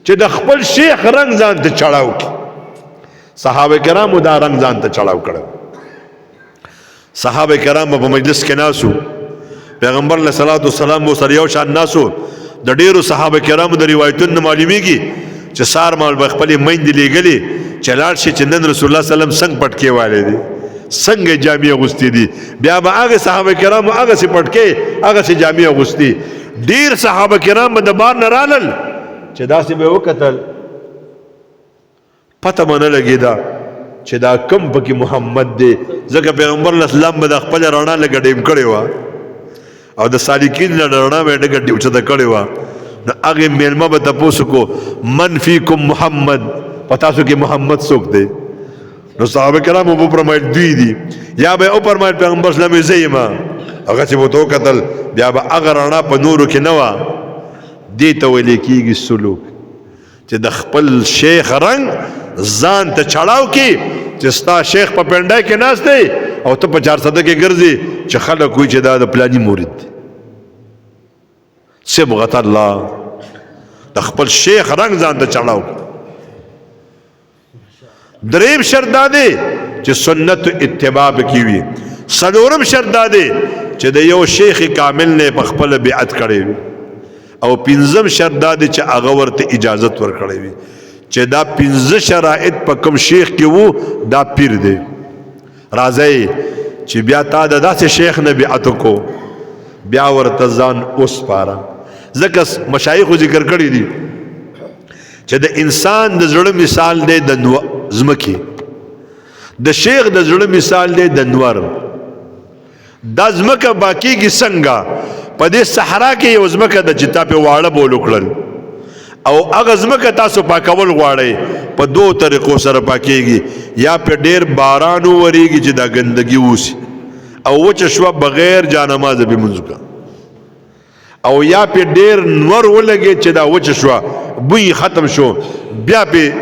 چې د خپل شیخ رنګ ځان ته چړاو کړي صحابه کرامو دا رنګ ځان ته چړاو کړی صحابه کرام په مجلس کې ناسو پیغمبر علیه الصلاۃ والسلام مو سره یو شان ناسو د ډیرو صحابه کرامو د روایتونو معلومیږي چې سار مال به خپلې میندې لېږلې چې لاړ شي چې نن رسول الله صلی الله علیه وسلم څنګه پټکې والی دی څنګه جامې اغوستې دي بیا به هغې صحابه کرامو هغسې پټکې هغسې جامې اغوستې ډېر صحابه کرام به د بار نه رالل چې داسې به یې وکتل پته به نه لګېده چې دا کم پکې محمد دی ځکه پیغمبر علیه السلام به د خپله رڼا لږه ډیم کړې وه او د سالکین له رڼا به یې ډېره اوچته کړې وه نو هغې میلمه به تپوس وکړو من فیکم محمد په تاسو کې محمد څوک دی نو صحابه کرامو به وفرمایل دوی دي یا به یې وفرمایل پیغمبر اسلام یې زه یم هغه چې به ورته وکتل بیا به هغه رڼا په نورو کې نه وه دې ته ویلی کېږي سلوک چې د خپل شیخ رنګ ځان ته چړاو کې چې ستا شیخ په پنډای کې ناست دی او ته په چارسده کې ګرځې چې خلک وایي چې دا د پلاني مورید دی صبغت الله د خپل شیخ رنګ ځان ته چړاو دریم شرط دا دی چې سنت اتباع کې وي څلورم شرط دا دی چې د یو شیخ کامل نه په خپله بیعت کړی وي او پنځم شرط دا دی چې هغه ورته اجازت ورکړی وي چې دا پنځه شرایط په کوم شیخ کې وو دا پیر دی راځئ چې بیا تا د داسې شیخ نه بیعت وکړو بیا ورته ځان وسپاره ځکه مشایخو ذکر کړي دي چې د انسان د زړه مثال دی د ځمکې د شیخ د زړه مثال دی د نور دا ځمکه باقیږي څنګه په دې صحرا کې یو ځمکه ده چې تا پې واړه بول وکړل او هغه ځمکه تاسو پاکول غواړئ په دوو طریقو سره پاکیږي یا پې ډېر باران وورېږي چې دا ګندګي اوسي او وچه شوه بغیر جانمازه پې مونځ وکړه او یا پې ډېر نور ولګېد چې دا وچه شوه بوی ختم شو بیا پې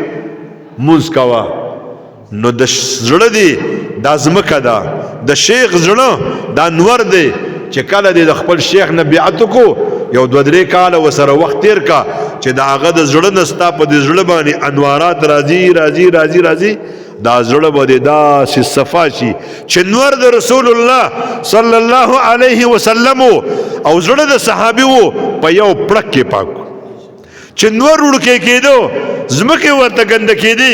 مونځ کوه نو د زړه دی دا ځمکه ده د شیخ زړه دا نور دی چې کله دی د خپل شیخ نه بیعت وکړو یو دوه درې کاله ورسره وخت تېر کا چې د هغه د زړه نه ستا په دې زړه باندې انوارات راځي راځي راځي راځي دا زړه به دې داسې صفا شي چې نور د رسول الله صلی الله علیه وسلم او زړه د صحابي و په یو پړک کې پاک چې نور وړکې کېدو ځمکې ورته ګنده کېدي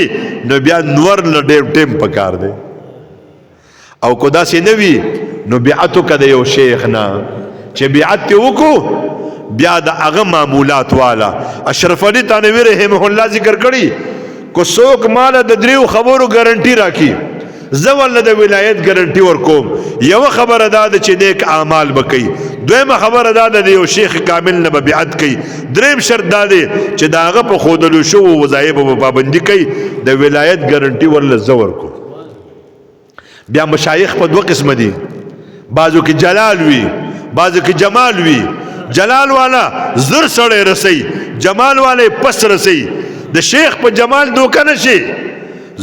نو بیا نور له ډېر ټیم پکار دی او کو داسې نه وي نو بیعت وکړه د یو شیخ نه چې بیعت یې وکړو بیا د هغه معمولات والا اشرف علي تانوي رحمه الله ذکر کړي کو څوک ماله د دریو خبرو ګارنټي راکړي زه ورله د ولایت ګارنټي ورکوم یوه خبره دا ده چې نیک اعمال به کوي دویمه خبره دا ده د یو شیخ کامل نه به بیعت کوي دریم شرط دا دی چې د هغه په ښودلو شوو وظایفو به پابندي کوي د ولایت ګارنټي ورله زه ورکوم بیا مشایخ په دوه قسمه دي بعضو کې جلال وي بعضو کې جمال وي جلال والا زر سړی رسی جمال والا پس رسی د شیخ په جمال دوکه نشي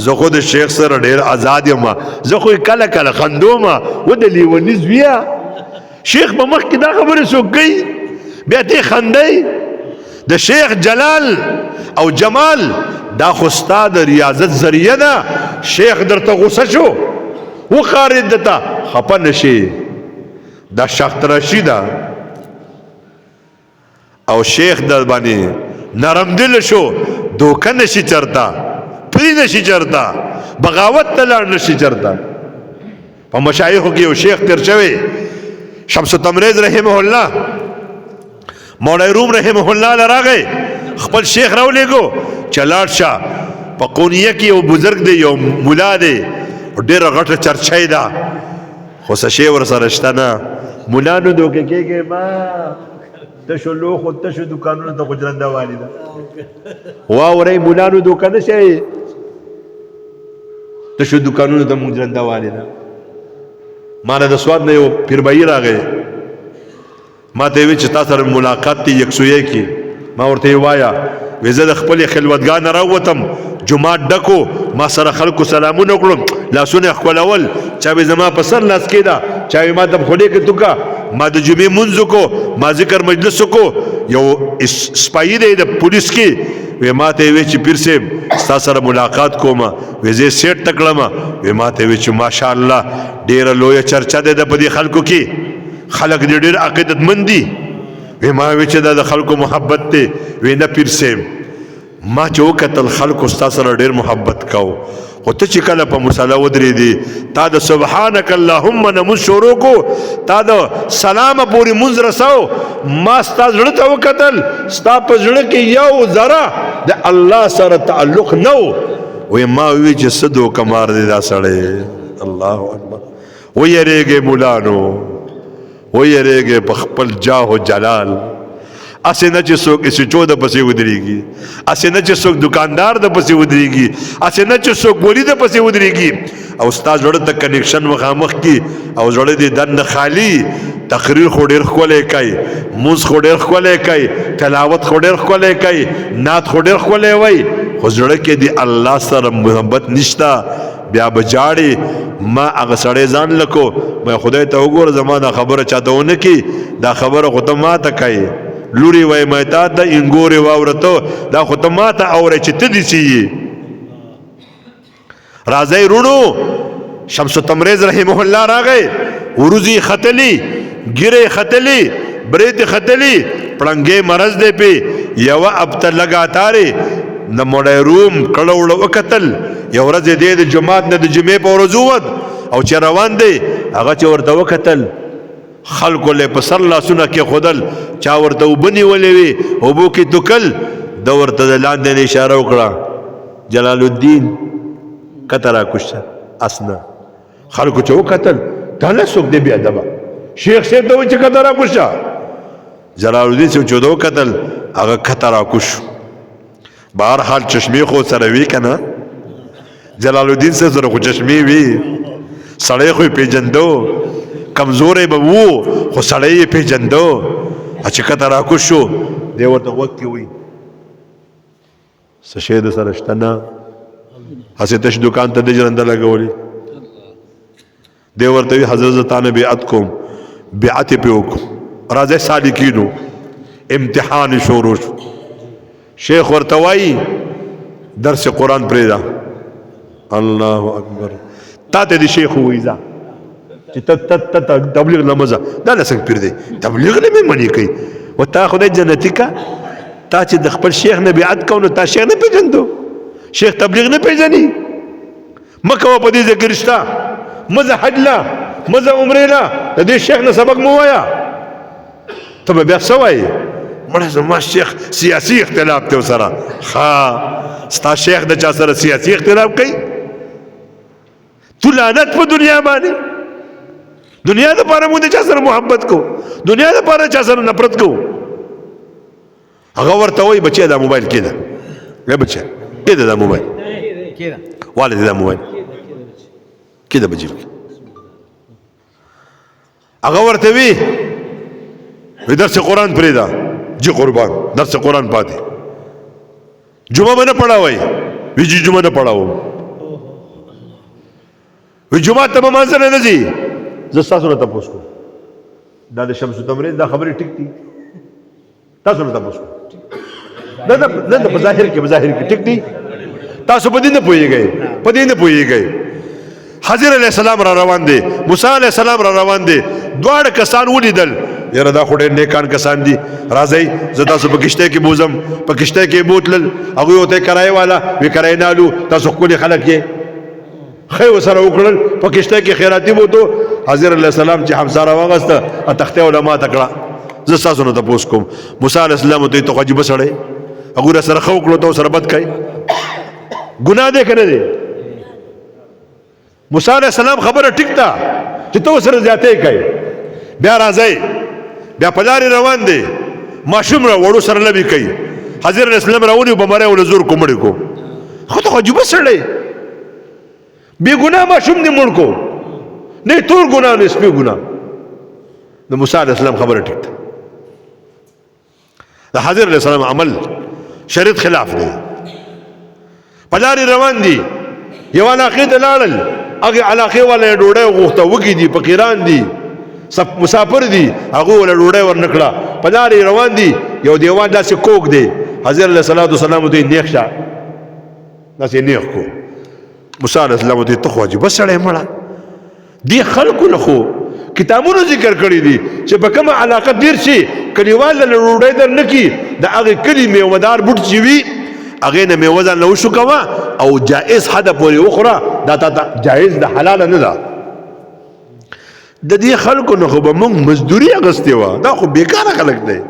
زه خو د شیخ سره ډېر آزاد یم زه خو کله کله خندوم و د لیوني زویه شیخ په مخ کې دا خبرې څوک کوي بیا دې خندئ د شیخ جلال او جمال دا خو ستا د ریاضت ذریعه ده شیخ درته غوسه شو وخارید دته خفه نشي دا شخترشي ده او شیخ در باندې نرم دل شو دوکه نشي چرتا پری نشي چرتا بغاوت ته لاړ نشي چرتا په مشایخو کې یو شیخ تیر شوی شمس تبریز رحمه الله مولا روم رحمه الله لراغی خپل شیخ راولېږو چې لاړ شه په قونیه کې یو بزرګ دی یو ملا دی ډېره غټه چرچی ده خو څه شی ورسره شته نه ملا نو دوکه کېږي ما تشو لوخو تشو دکانونو ته غجرنده والی ده واورئ ملانو دوکه نه شئ تشو دکانونو ته غجرنده والی ده ما نه د سواد نه یو پیربایي راغی ما ته یې ویل چې تا سره ملاقات دی یکسویۍ کې ما ورته یې وایه وی زه د خپلې خلوتګاه نه راووتم جومات ډکو ما سره خلکو سلامونه وکړم لاسونه یې ښکلول چا به زما په سر لاس کېده چا وی ما ته په خولې کې توکه ما د جمعې مونځ وکړو ما ذکر مجلس وکړو یو سپایي دی د پولیس کې وی ما ته یې وی چې پیر صاحب ستا سره ملاقات کوم وی زه یې سیټ ته کړم وی ما ته یې وی چې ماشاءالله ډېره لویه چرچه دی د په دې خلکو کې خلک دې ډېر عقیدتمند دي وی ما وی چې دا د خلکو محبت دی وی نه پیر صاحب ما چې وکتل خلکو ستا سره ډېر محبت کو خو ته چې کله په مصلی ودرېدې تا د سبحانک اللهم نمونځ شروع کو تا د سلامه پورې مونځ رسو ما ستا زړه ته وکتل ستا په زړه کې یو ذره د الله سره تعلق نه و وی ما وی چې څه دوکمار دی دا سړی الله اکبر ویریږې مولانو ویریږې په خپل جاه و جلال اسې نه چې څوک اسچو د پسې ودرېږي اسې نه چې څوک دکاندار د پسې ودرېږي اسې نه چې څوک ولی د پسې ودرېږي او ستا زړه ته کنیکشن مخامخ کی او زړه دې دننه خالی تقریر خو ډېر ښکلی کوي مونځ خو ډېر ښکلی کوي تلاوت خو ډېر ښکلی کوي نعت خو ډېر ښکلی وایي خو زړه کې د الله سره محبت نشته بیا به جاړې ما هغه سړی ځان لکو ما خدای ته وګوره زما دا خبره چاته ونه کي دا خبره خو ته ما ته کوي لوري وای ما تا ته انګورې واورته دا خو ته ما ته اورې چې ته دې سي راځئ رونو شمس تمریز رحمه الله راغی وروزی ختلی ګیرې ختلی برید ختلی پړنګې مرض دی پې یوه هفته لګاتارې د موړی روم کړه وړه وکتل یو ورځ یې د جومات نه د جمعې په ورځ ووت او چې روان دی هغه چې ورته وکتل خلکو له په سر لاسونه کېښودل چا ورته اوبه نیولې وې اوبو کې توکل ده ورته د لاندې نه اشاره وکړه جلال الدین کته راکوشه اسنه خلکو چې وکتل دا نه څوک دی بې ادبه شیخ صاحب ته وایي چې کته راکوشه جلال الدین صاحب چې ورته وکتل هغه کته راکوش بهرحال چشمې خو سره وي که نه جلال الدین صاحب سره خو چشمې وي سړی خو یې پېژندو کمزوری به وو خو سړی یې پېژندو چې کته راکوش شو دی ورته غوږ کې وایي څه شی د سره شته نه هسې تش دکان ته د جرنده لګولي دی ورته وي حضرت زه تانه بیعت کوم بیعت یې پې وکړو راځئ سالکینو امتحان شروع شو شیخ ورته وایي درس قرآن پرېږده الله اکبر تا ته د شیخ ووایي ځه چې ته تبلیغ نه مه ځه دا نه څنګه پیر دی تبلیغ نه مې منې کوي و تا خدای جنتي که تا چې د خپل شیخ نه بیعت کوو نو تا شیخ نه پېژندو شیخ تبلیغ نه پېژني مه کوه په دې ځای کې رشته مه ځه حج له مه ځه عمرې له د دې شیخ نه سبق مه وایه ته به بیا څه وایې مړه زما شیخ سیاسي اختلاف دی ورسره ښه ستا شیخ د چا سره سیاسي اختلاف کوي تو لعنت په دنیا باندې دنیا دپاره مونږ د چا سره محبت کو دنیا دپاره چا سره نفرت کو هغه ورته وایي بچیا دا موبایل کېده ای بچیا کېده دا موبایل والدې دا موبایل کېده بچی هغه ورته وي درس قرآن پرېږده جی قربان درس قرآن پاتې جمعه به نه پڑھاوئ وی جی جمعه نه پڑھاوم وی جمعه ته به مانځه نه ځي زه ستاسو نه تپوس کوم دا د شمس تمریز دا خبرې ټیک دي تاسو نه تپوس کوم نه په ظاهر کې ټیک دي تاسو په دې نه پوهېږئ حضر علیہ السلام را روان دی موسی علیہ السلام را روان دی دواړه کسان ولیدل یاره دا خو ډېر نیکان کسان دي راځئ زه تاسو په کشتۍ کې بوځم په کشتۍ کې بوتلل هغوی ورته کرایه والا وی کرایه نه الو تاسو ښکلي خلک یې ښه یې ورسره وکړل په کشتۍ کې خیراتي بوتو حضر علیہ السلام چې حمزه راواغسته تختې علما ته کړه زه ستاسو نه تپوس کوم موسی علیہ السلام ورته ته خو عجیبه سړی هغوی راسره ښه وکړو ته ورسره بد کوي ګناه دی که نه دی موسی علیہ السلام خبره ټیک ده چې ته ورسره زیاتې کوي بیا راځئ بیا په لارې روان دی ماشوم را وړو سره لبې کوي حضرت علیہ السلام راونیو بمری ول زور کو مړی کو خو ته خو عجیبه سړی بې ګناه ماشوم دې مړ کو نه تور ګناه نه سپي ګناه د موسی علیہ السلام خبره ټیک ده د حضرت علیہ السلام عمل شریعت خلاف دی په لارې روان دي یو علاقې ته لاړل هغې علاقې والا یې ډوډۍ وغوښته وږي دي فقیران دي مسافر دي هغوی وله ډوډۍ ورنه کړه په لارې روان دي یو دیوال داسې کوږ دی حضرت علیه صلات وسلام ورته نیغ شه داسې نیغ کو موسی علیه السلام ورته ته خو عجیبه سړی مړه دې خلکو نه خو کتابونو ذکر کړي دي چې په کومه علاقه دیر شي کلیوال له ډوډۍ در نه کي د هغې کلي میوهدار بوټ چې وي هغې نه مې وزن له وشو کوه او جائز حده پورې وخوره دا تا جائز د حلاله نه ده د دې خلکو نه خو به موږ مزدوري اخیستې وه دا خو بېکاره خلک دی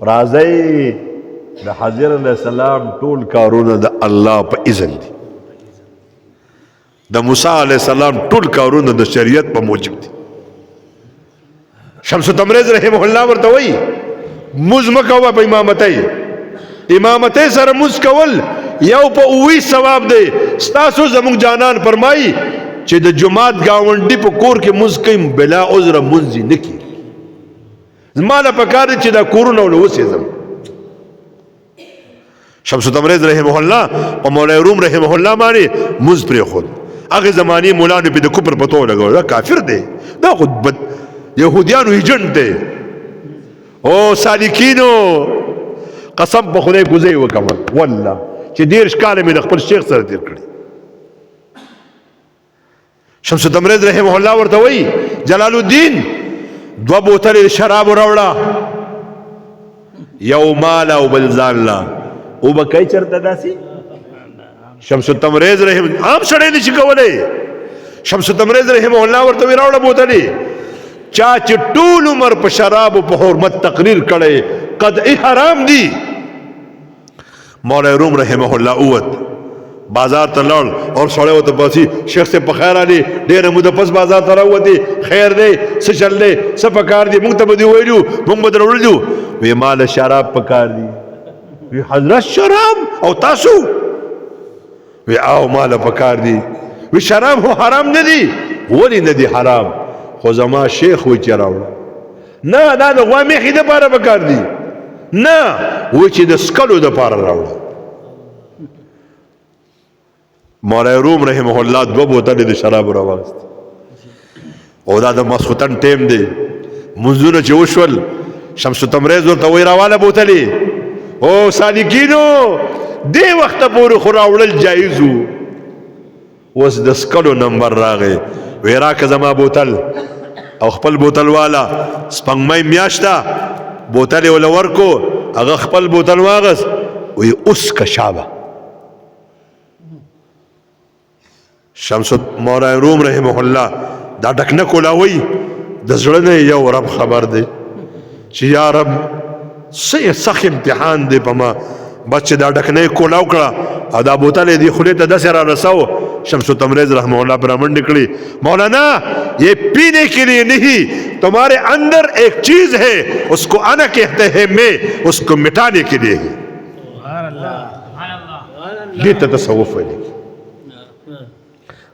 راځئ د حضرت علیه السلام ټول کارونه د الله په اذن دي د موسی علیه السلام ټول کارونه د شریعت په موجب دي شمس تبریز رحمه الله ورته وایي مز مه کوه په امامتۍ سره مز کول یو په 19 ثواب دی ستاسو زموږ جانان فرمایي چې د جماعت ګاونډي په کور کې مز کوي بلا عذره مونځ یې نه کېږي زما له پکار دی چې دا کورونه ونه وسېځم شمس تبریز رحمه الله او مولای روم رحمه الله باندې مز پرېښود هغې زمانې مولانو پې د کفر پتو لګول دا کافر دی دا خو یهودیانو ایجنټ دی او سالکینو قسم په خدای ګوزی وکړم والله چې 30 کاله مې د خپل شیخ سره تېر کړي شمس تبریز رحمه الله ورته وایي جلال الدین 2 بوتلې شراب راوړه یو مال او بل ځان لا او به کوي چېرته داسې شمس تبریز رحمه عام سړی نشي کولی شمس تبریز رحمه الله ورته وایي راوړه بوتلې چا چې ټول عمر په شرابو په حرمت تقریر کړی قطعي حرام دي مولای روم رحمه الله اوت بازار ته لاړ اور سړی ورته باسي شیخ صاحب په خیر علي ډېره موده پس بازار ته راووتې خیر دی څه چل دی څه پکار دي موږ ته به دې ویلو موږ به در وړلو وی ماله شراب پکار دي وی حضرت شراب او تاسو وی او ماله پکار دي وی شراب خو حرام نه دي ولې نه دي حرام خو زما شیخ وی چې راوړه نه دا د غوا میخې دپاره پکار دي نه وی چې د سکلو دپاره راوړه مولای روم رحمه الله 2 بوتلې د شرابو راواغست او دا د ماسخوتن ټیم دی منځونه چې وشول شمس تبریز ورته وایي راواله بوتلې او سالکینو دې وخته پورې خو راوړل جایز وو اوس د سکلو نمبر راغی وی راکه زما بوتل او خپل بوتل والا سپنګمۍ میاشته بوتل یې وله ورکو هغه خپل بوتل واغست وی اوس که شابه شمس مولای روم رحمه الله دا ډک نه کولاوي د زړه نه یو رب خبر دی چې یا رب څه سخت امتحان دی په ما بس چې دا ډک نه کولاو کړه او دا بوتل یې دې خولې ته داسې را رساو شمس تبریز رحمه الله پر منډې کړي مولانا یہ پینے کے لیے نہیں تمہارے اندر ایک چیز ہے اس کو انا کہتے ہیں میں اس کو مٹانے کے لیے ہے یہ تصوف ہے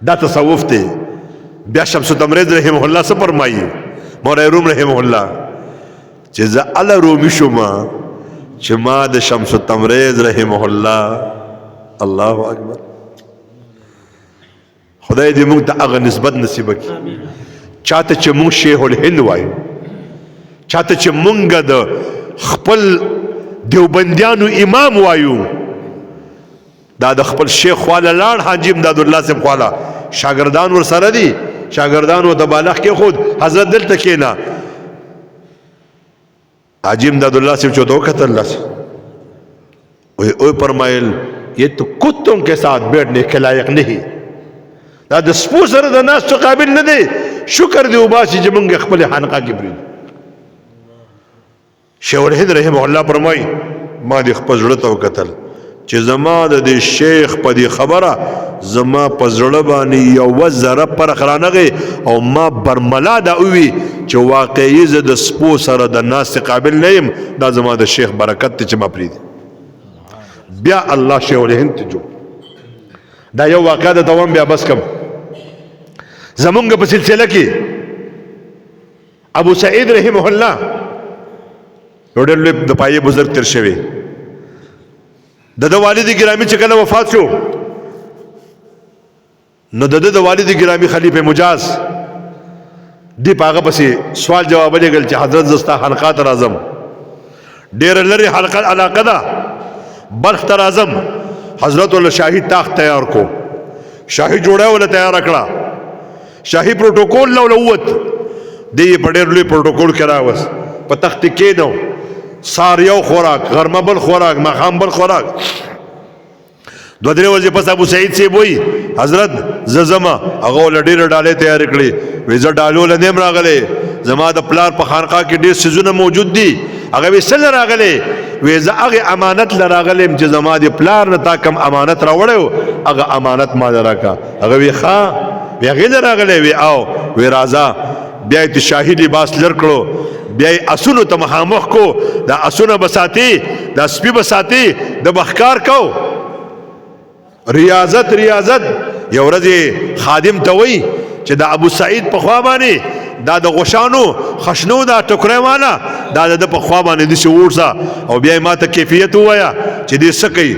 دا تصوف دی بیا شمس تبریز رحمه الله څه فرمایي مولای روم رحمه الله چې زه اله رومي شوم چې ما د شمس تبریز رحمه الله الله اکبر خدای دې موږ ته هغه نسبت نصیب کړي چاته چې موږ شیخ الهند وایو چاته چې موږ د خپل دیوبندیانو امام وایو دا د خپل شیخ خواله لاړ حاجی امداد الله صاحب خواله شاگردان ور سره دي شاگردان ورته بالغ کې خود حضرت دلته کېنه حاجی امداد الله صاحب چوتو کتل لس او فرمایل یہ تو کتوں کے ساتھ بیٹھنے کے لائق نہیں دا د سپو سره د ناس څخه قابل نه دی شکر دی وباسي چې موږ خپل خانقاه کې پرېږدو شیخ الهند رحمه الله فرمایي ما دې خپل زړه ته وکتل چې زما د دې شیخ په دې خبره زما په زړه باندې یوه ذره فرق رانغی او ما برملا دا ووي چې واقعي زه د سپو سره د ناستې قابل نه یم دا زما د شیخ برکت دی چې ما پرېږدي بیا الله شیخ الهند ته جوړ دا یو واقعه د دوام بیا بس کم زمونږ په سلسله کې ابو سعید رحمه الله یو ډېر لوی د پایې بزرګ تېر شوی د ده والد ګرامي چې کله وفات شو نو د ده د والد ګرامي خلیفه مجاز دی په هغه پسې سوال جواب لېږل چې حضرت زه ستا خانقاه ته راځم ډېره لرې علاقه ده بلخ ته راځم حضرت ول شاهي تاخت تیار کو شاهي جوړه ول تیار کړه شاهي پروتوکول نو لوت دی په ډېر لوی پروتوکول کې راوس په تخت کې نو سار یو خوراک غرمه بل خوراک ماښام بل خوراک دو درې ورځې پس ابو سعید صاحب وایي حضرت زه ځمه هغه ول ډېره ډالۍ تیار کړې وایي زه ډالو له نیم راغلی زما د پلار په خانقاه کې ډېر څیزونه موجود دي هغه وایي څه له راغلی وایي زه هغې امانت له راغلی یم چې زما د پلار نه تا کم امانت راوړی و هغه امانت ما له راکړه هغه وایي ښه وایي هغې له راغلی وایي او وایي راځه بیا یې شاهي لباس لر کړو بیا یې اسونو ته مخامخ کو دا اسونه به ساتي دا سپي به ساتي د بخکار کو ریاضت یو ورځ خادم ته وایي چې د ابو سعید په خوا باندې دا د غوشانو خشنو دا ټکری والا دا د په خوا باندې داسې وړسه او بیا یې ما ته کیفیت ووایه چې دې څه کوي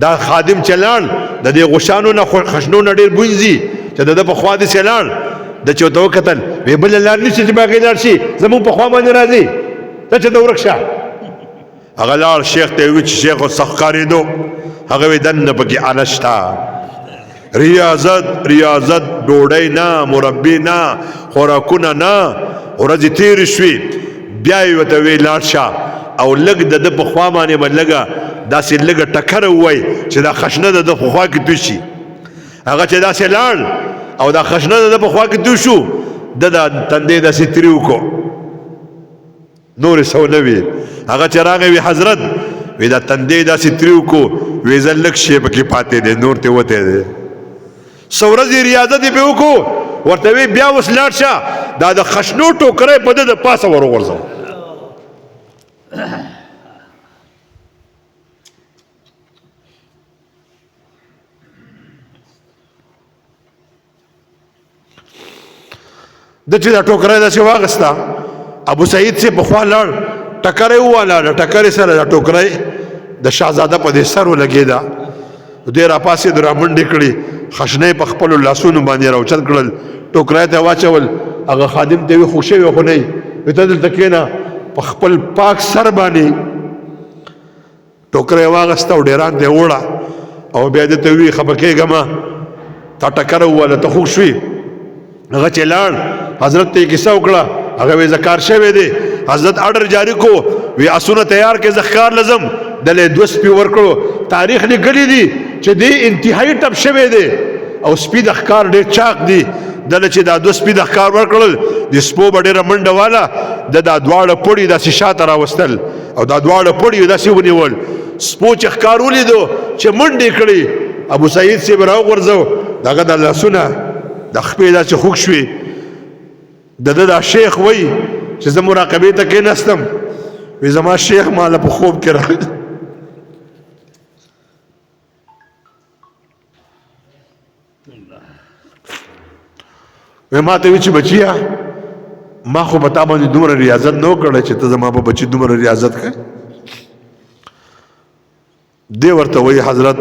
دا خادم چې لاړ د دې غوشانو نه خشنو نه ډېر بوی ځي چې د ده په خوا داسې لاړ د چې ورته وکتل وی بله لار نشته چې باغې لاړ شي زمونږ په خوا باندې راځي ته چې ته ورک شه هغه لاړ شیخ ته یې وویل چې شیخ اوس سخت ښکارېدو هغه وی دننه پکې آله شته ریاضت ډوډۍ نه مربي نه خوراکونه نه ورځې تېرې شوې بیا یې ورته وی لاړ شه او لږ د ده په خوا باندې به لږه داسې لږه ټکره ووایي چې دا خشنه د ده په خوا کې توی شي هغه چې داسې لاړ او دا خشنه د ده په خوا کې توی شو ده دا تندی داسې ترې وکړو نورې سو نه وي هغه چې راغی وي حضرت وی دا تندی داسې ترې وکړو وی زه لږ شی پکې پاتې دی نور ته وتی دی څه ورځې ریاضت یې پې وکړو ورته وی بیا اوس لاړ شه دا د خشنو ټوکری په ده د پاسه ور وغورځوه د چې دا ټوکری داسې واغسته ابو سعید سے په خوا لاړ ټکری وواله د ټکرې سره دا ټوکری د شهزاده په دې سر ولګېده دی راپاسېد رامنډې کړې خشنۍ په خپلو لاسونو باندې راوچت کړل ټوکری ته واچول هغه خادم ته وي خو شوی خو نه وي وي ته دلته کښېنه په خپل پاک سر باندې ټوکری یې واغسته او ډیران ته یې وړه او بیا دې ته وي خفه کېږه مه تا ټکره وواله ته خوږ شوي هغه چې لاړ حضرت ته یې کیسه وکړه هغه وی زه کار شوی دی حضرت آرډر جاری کو وی اسونه تیار کې زه ښکار لزم دله یې 2 سپي ورکړو تاریخ لیکلی دی چې دی انتهایی ټپ شوی دی او سپي د ښکار ډېر چاق دی دله چې دا 2 سپي د ښکار ورکړل د سپو به ډېره منډه واله دا دواړه پړي داسې شاته راوستل او دا دواړه پړي داسې ونیول سپو چې ښکار ولیدو چې منډې کړې ابو سعید صاحب راوغورځو د هغه د لاسونه د خپې داسې خوږ شوې د ده دا شیخ وایي چې زه مراقبې ته کېناستم وی زما شیخ ماله په خوب کې راغلی وی ما ته وی چې بچیا ما خو په تا باندې دومره ریاضت نه وکړی چې ته زما په بچي دومره ریاضت کوې دی ورته وایي حضرت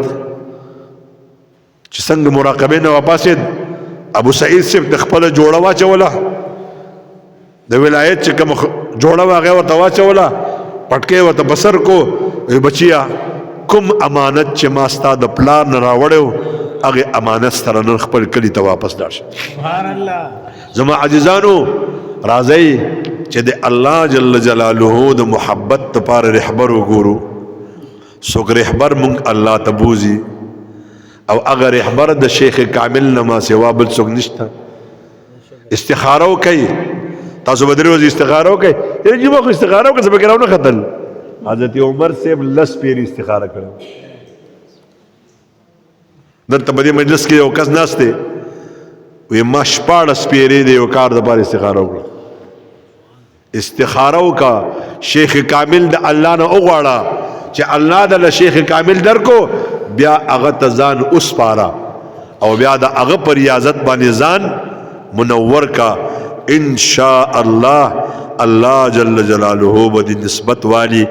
چې څنګه مراقبې نه واپسېد ابو سعید صاحب د خپله جوړه واچوله د ولایت چې کوم جوړه وه هغې ورته واچوله پټکی ورته بسر کو وی بچیا کوم امانت چې ما ستا د پلار نه راوړی و هغې امانت سره نن خپل کلي ته واپس لاړ شه زما عزیزانو راځئ چې د الله جل جلاله د محبت دپاره رهبر وګورو څوک رهبر مونږ الله ته بوځي او هغه رهبر د شیخ کامل نه ما سوا بل څوک نشته استخاره وکئ تاسو به درې ورځې استخاره وکئ یاره جی ما خو استخاره وکړه څه پکې راونه ختل حضرت عمر صاحب 10 پیرې استخاره کړې دلته په دې مجلس کې یو کس ناست دی وی ما 14 پیرې د یو کار دپاره استخاره وکړه استخاره وکړه شیخ کامل د الله نه وغواړه چې الله د شیخ کامل درکو بیا هغه ته ځان وسپاره او بیا د هغه په ریاضت باندې ځان منور کا ان شاء الله الله جل جلاله به د نسبت والی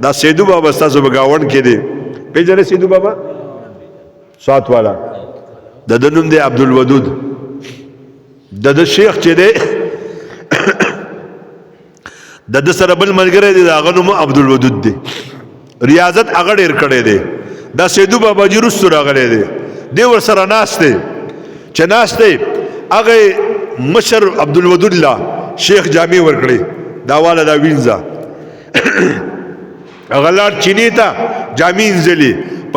دا سیدو بابا ستاسو په ګاونډ کې دی پیژنئ سیدو بابا سات والا د ده نوم دی عبدالودود د ده شیخ چې دی د ده سره بل ملګری دی د هغه نوم عبدالودود دی ریاضت هغه ډېر کړی دی دا سیدو بابا جي وروستو راغلی دی دی ورسره ناست دی چې ناست دی هغه مشر عبدالودود لا شیخ جامع ورکړي دا والا دا وینځه هغه لاړ چیني ته جامع انځلي په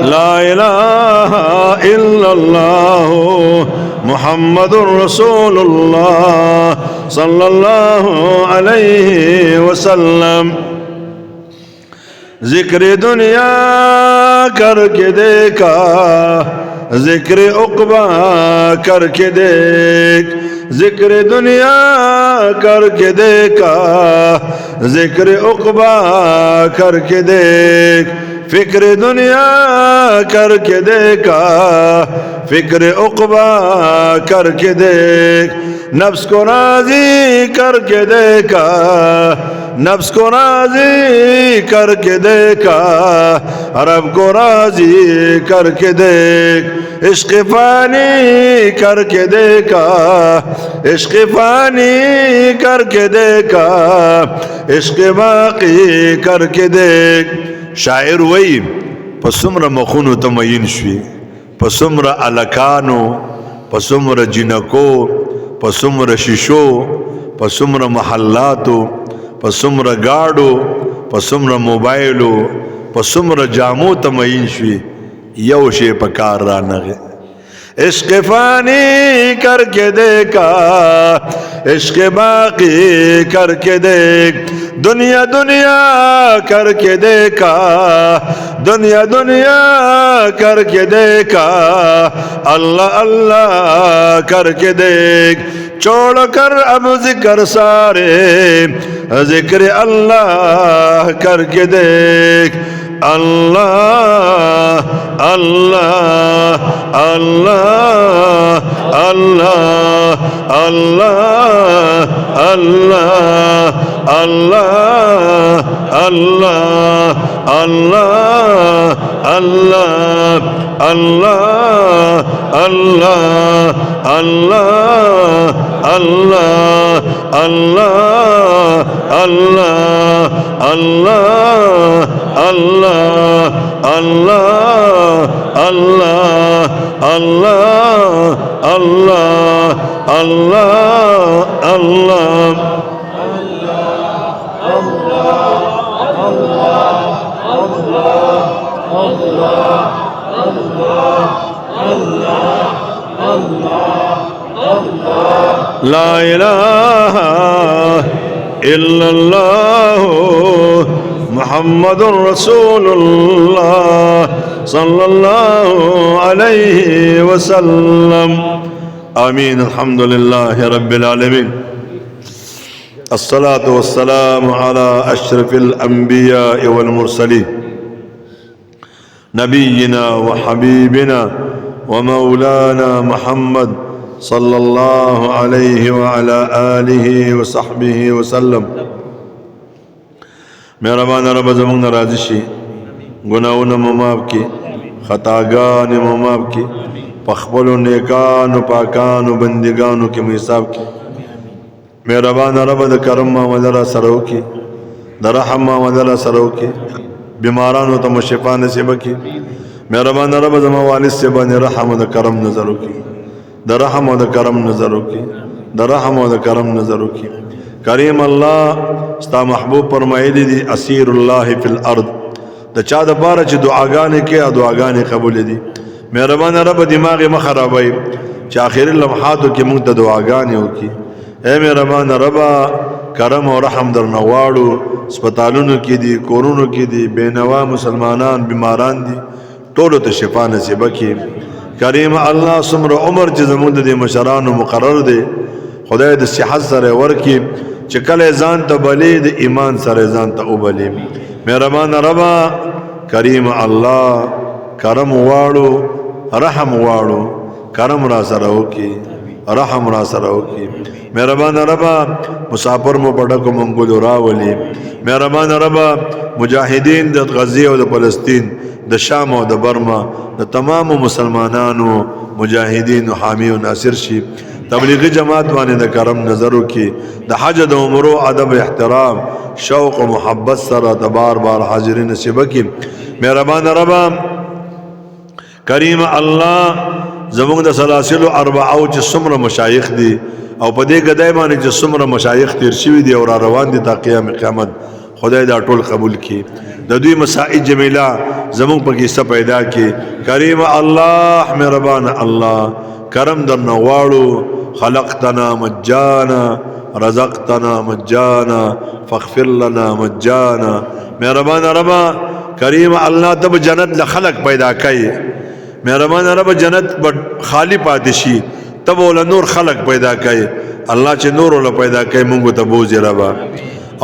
لا إله إلا الله محمد رسول الله صلى الله عليه وسلم ذکر دنیا کر کے دیکھا ذکر عقبہ کر کے دیکھ ذکر دنیا کر کے دیکھا ذکر عقبہ کر کے دیکھ فکر دنیا کر کے دیکھا فکر عقبہ کر کے دیکھ نفس کو راضی کر کے دیکھا نفس کو راضی کر کے دیکھا رب کو راضی کر کے دیکھ عشق فانی کر کے دیکھا عشق فانی کر کے دیکھا عشق باقی کر کے دیکھ شاعر وی پسمر مخونو تمین شوی پسمر الکانو پسمر جنکو پسمر شیشو پسمر محلاتو پسمر گاڑو پسمر موبائلو پسمر جامو تمین شوی یو شی پکار را نغی عشق فانی کر کے دیکھا عشق باقی کر کے دیکھ دنیا دنیا کر کے دیکھا دنیا دنیا کر کے دیکھا اللہ اللہ کر کے دیکھ چھوڑ کر اب ذکر سارے ذکر اللہ کر کے دیکھ اللہ اللہ اللہ اللہ اللہ اللہ اللہ اللہ اللہ اللہ اللہ اللہ اللہ اللہ اللہ اللہ اللہ Allah Allah Allah Allah Allah Allah Allah La ilaha illallah محمد رسول الله صلى الله عليه وسلم آمين الحمد لله رب العالمين الصلاة والسلام على أشرف الأنبياء والمرسلين نبينا وحبيبنا ومولانا محمد صلى الله عليه وعلى آله وصحبه وسلم مهربان رب زمون راضی شي گناہونه مماف کی خطاگان مماف کی پخپلو نیکانو پاکانو بندگانو کی حساب کی مهربان رب د کرم معاملہ را سره کی د رحم معاملہ را سره کی بیمارانو ته شفا نصیب کی مهربان رب زما والد سے باندې رحم او د کرم نظر کی د رحم او د کرم نظر کی د رحم او د کرم نظر کی کریم الله ستا محبوب فرمایلی دی اسیر الله فی الارض د چا د بار چې دعاګانې کې دعاګانې قبول دي مهربان رب دماغ مخربای چې اخر لمحاتو کې موږ د دعاګانې وکي اے مهربان رب کرم او رحم در نواړو سپیټالونو کې دي کورونو کې دي بینوا مسلمانان بیماران دي ټولو ته شفا نصیب کړي کریم الله سمر عمر چې زموږ د مشرانو مقرر دي خدای د صحت سره ورکی چې کله ځان ته بلی د ایمان سره ځان ته وبلی مهربان رب کریم الله کرم واړو رحم واړو کرم را سره وکي رحم را سره وکي مهربان رب مسافر مو پډکو منګول راولي مهربان رب مجاهدین د غزه او د فلسطین د شام او د برما د تمام مسلمانانو مجاهدین او حامی او ناصر شي تبلیغی جماعت باندې د کرم نظر کی د حج د عمرو ادب احترام شوق و محبت سره د بار بار حاضرین نصیب کی مهربان رب کریم الله زموږ د سلاسل اربعه چې څومره مشایخ دي او په دې غدای باندې چې څومره مشایخ تیر شوي دي او را روان دي تا قیامت خدای دا ټول قبول کړي د دوی مسائل جمیله زمونږ په کیسه پیدا کړي کریم الله مهربان الله کرم درنه غواړو خلقتنا مجانا رزقتنا مجانا فاغفر لنا مجانا مهربان ربا کریم الله تب جنت لخلق پیدا کړي مهربان رب جنت خالی پاتې شي تب ول نور خلق پیدا کړي الله چې نور ول پیدا کړي مونږ ته بوزي ربا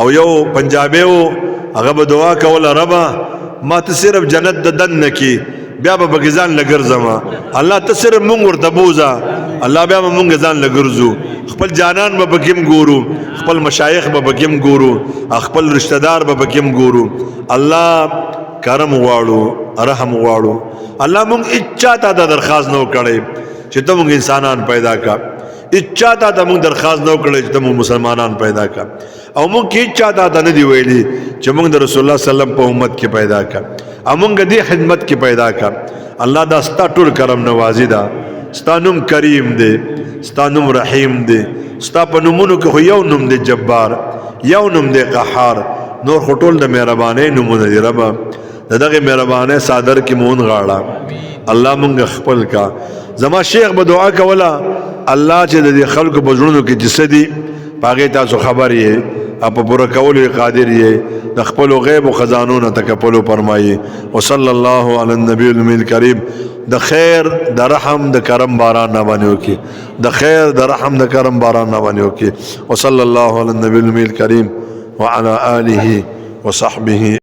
او یو پنجابي وو هغه به دعا کوله ربا ما ته صرف جنت د دن نکی بیا به بګزان لګرځما الله ته صرف مونږ ورته بوزا الله بیا مونږ ځان لګرځو خپل جانان به بګم ګورو خپل مشایخ به بګم ګورو خپل رشتہ دار به بګم ګورو الله کرم غواړو رحم غواړو الله مونږ اچا ته درخواست نو کړي چې ته مونږ انسانان پیدا کا اچا ته مونږ درخواست نو کړي چې ته مونږ مسلمانان پیدا کا او مونږ کې اچا ته نه دی ویلي چې مونږ د رسول الله صلی الله علیه وسلم په امت کې پیدا کا امونږ دې خدمت کې پیدا کا الله دا ستا ټول کرم نوازی دا ستا نوم کریم دی ستا نوم رحیم دی ستا په نومونو کې خو یو نوم دی جبار یو نوم دی قهار نور خو ټول د مهربانۍ نومونه دي ربه د دغه مهربانۍ صادر کې مون غاړه الله مونږ خپل کا زما شیخ به دعا کوله الله چې د خلکو په زړونو کې جسدي پاګه تاسو خبر یې اپ پورا کولو قادر یې د خپل غیب او خزانو نه تکفل فرمایي وصلی الله علی النبی الکریم د خیر د رحم د کرم باران نه باندې وکي د خیر د رحم د کرم باران نه باندې وکي وصلی الله علی النبی الکریم وعلى آله وصحبه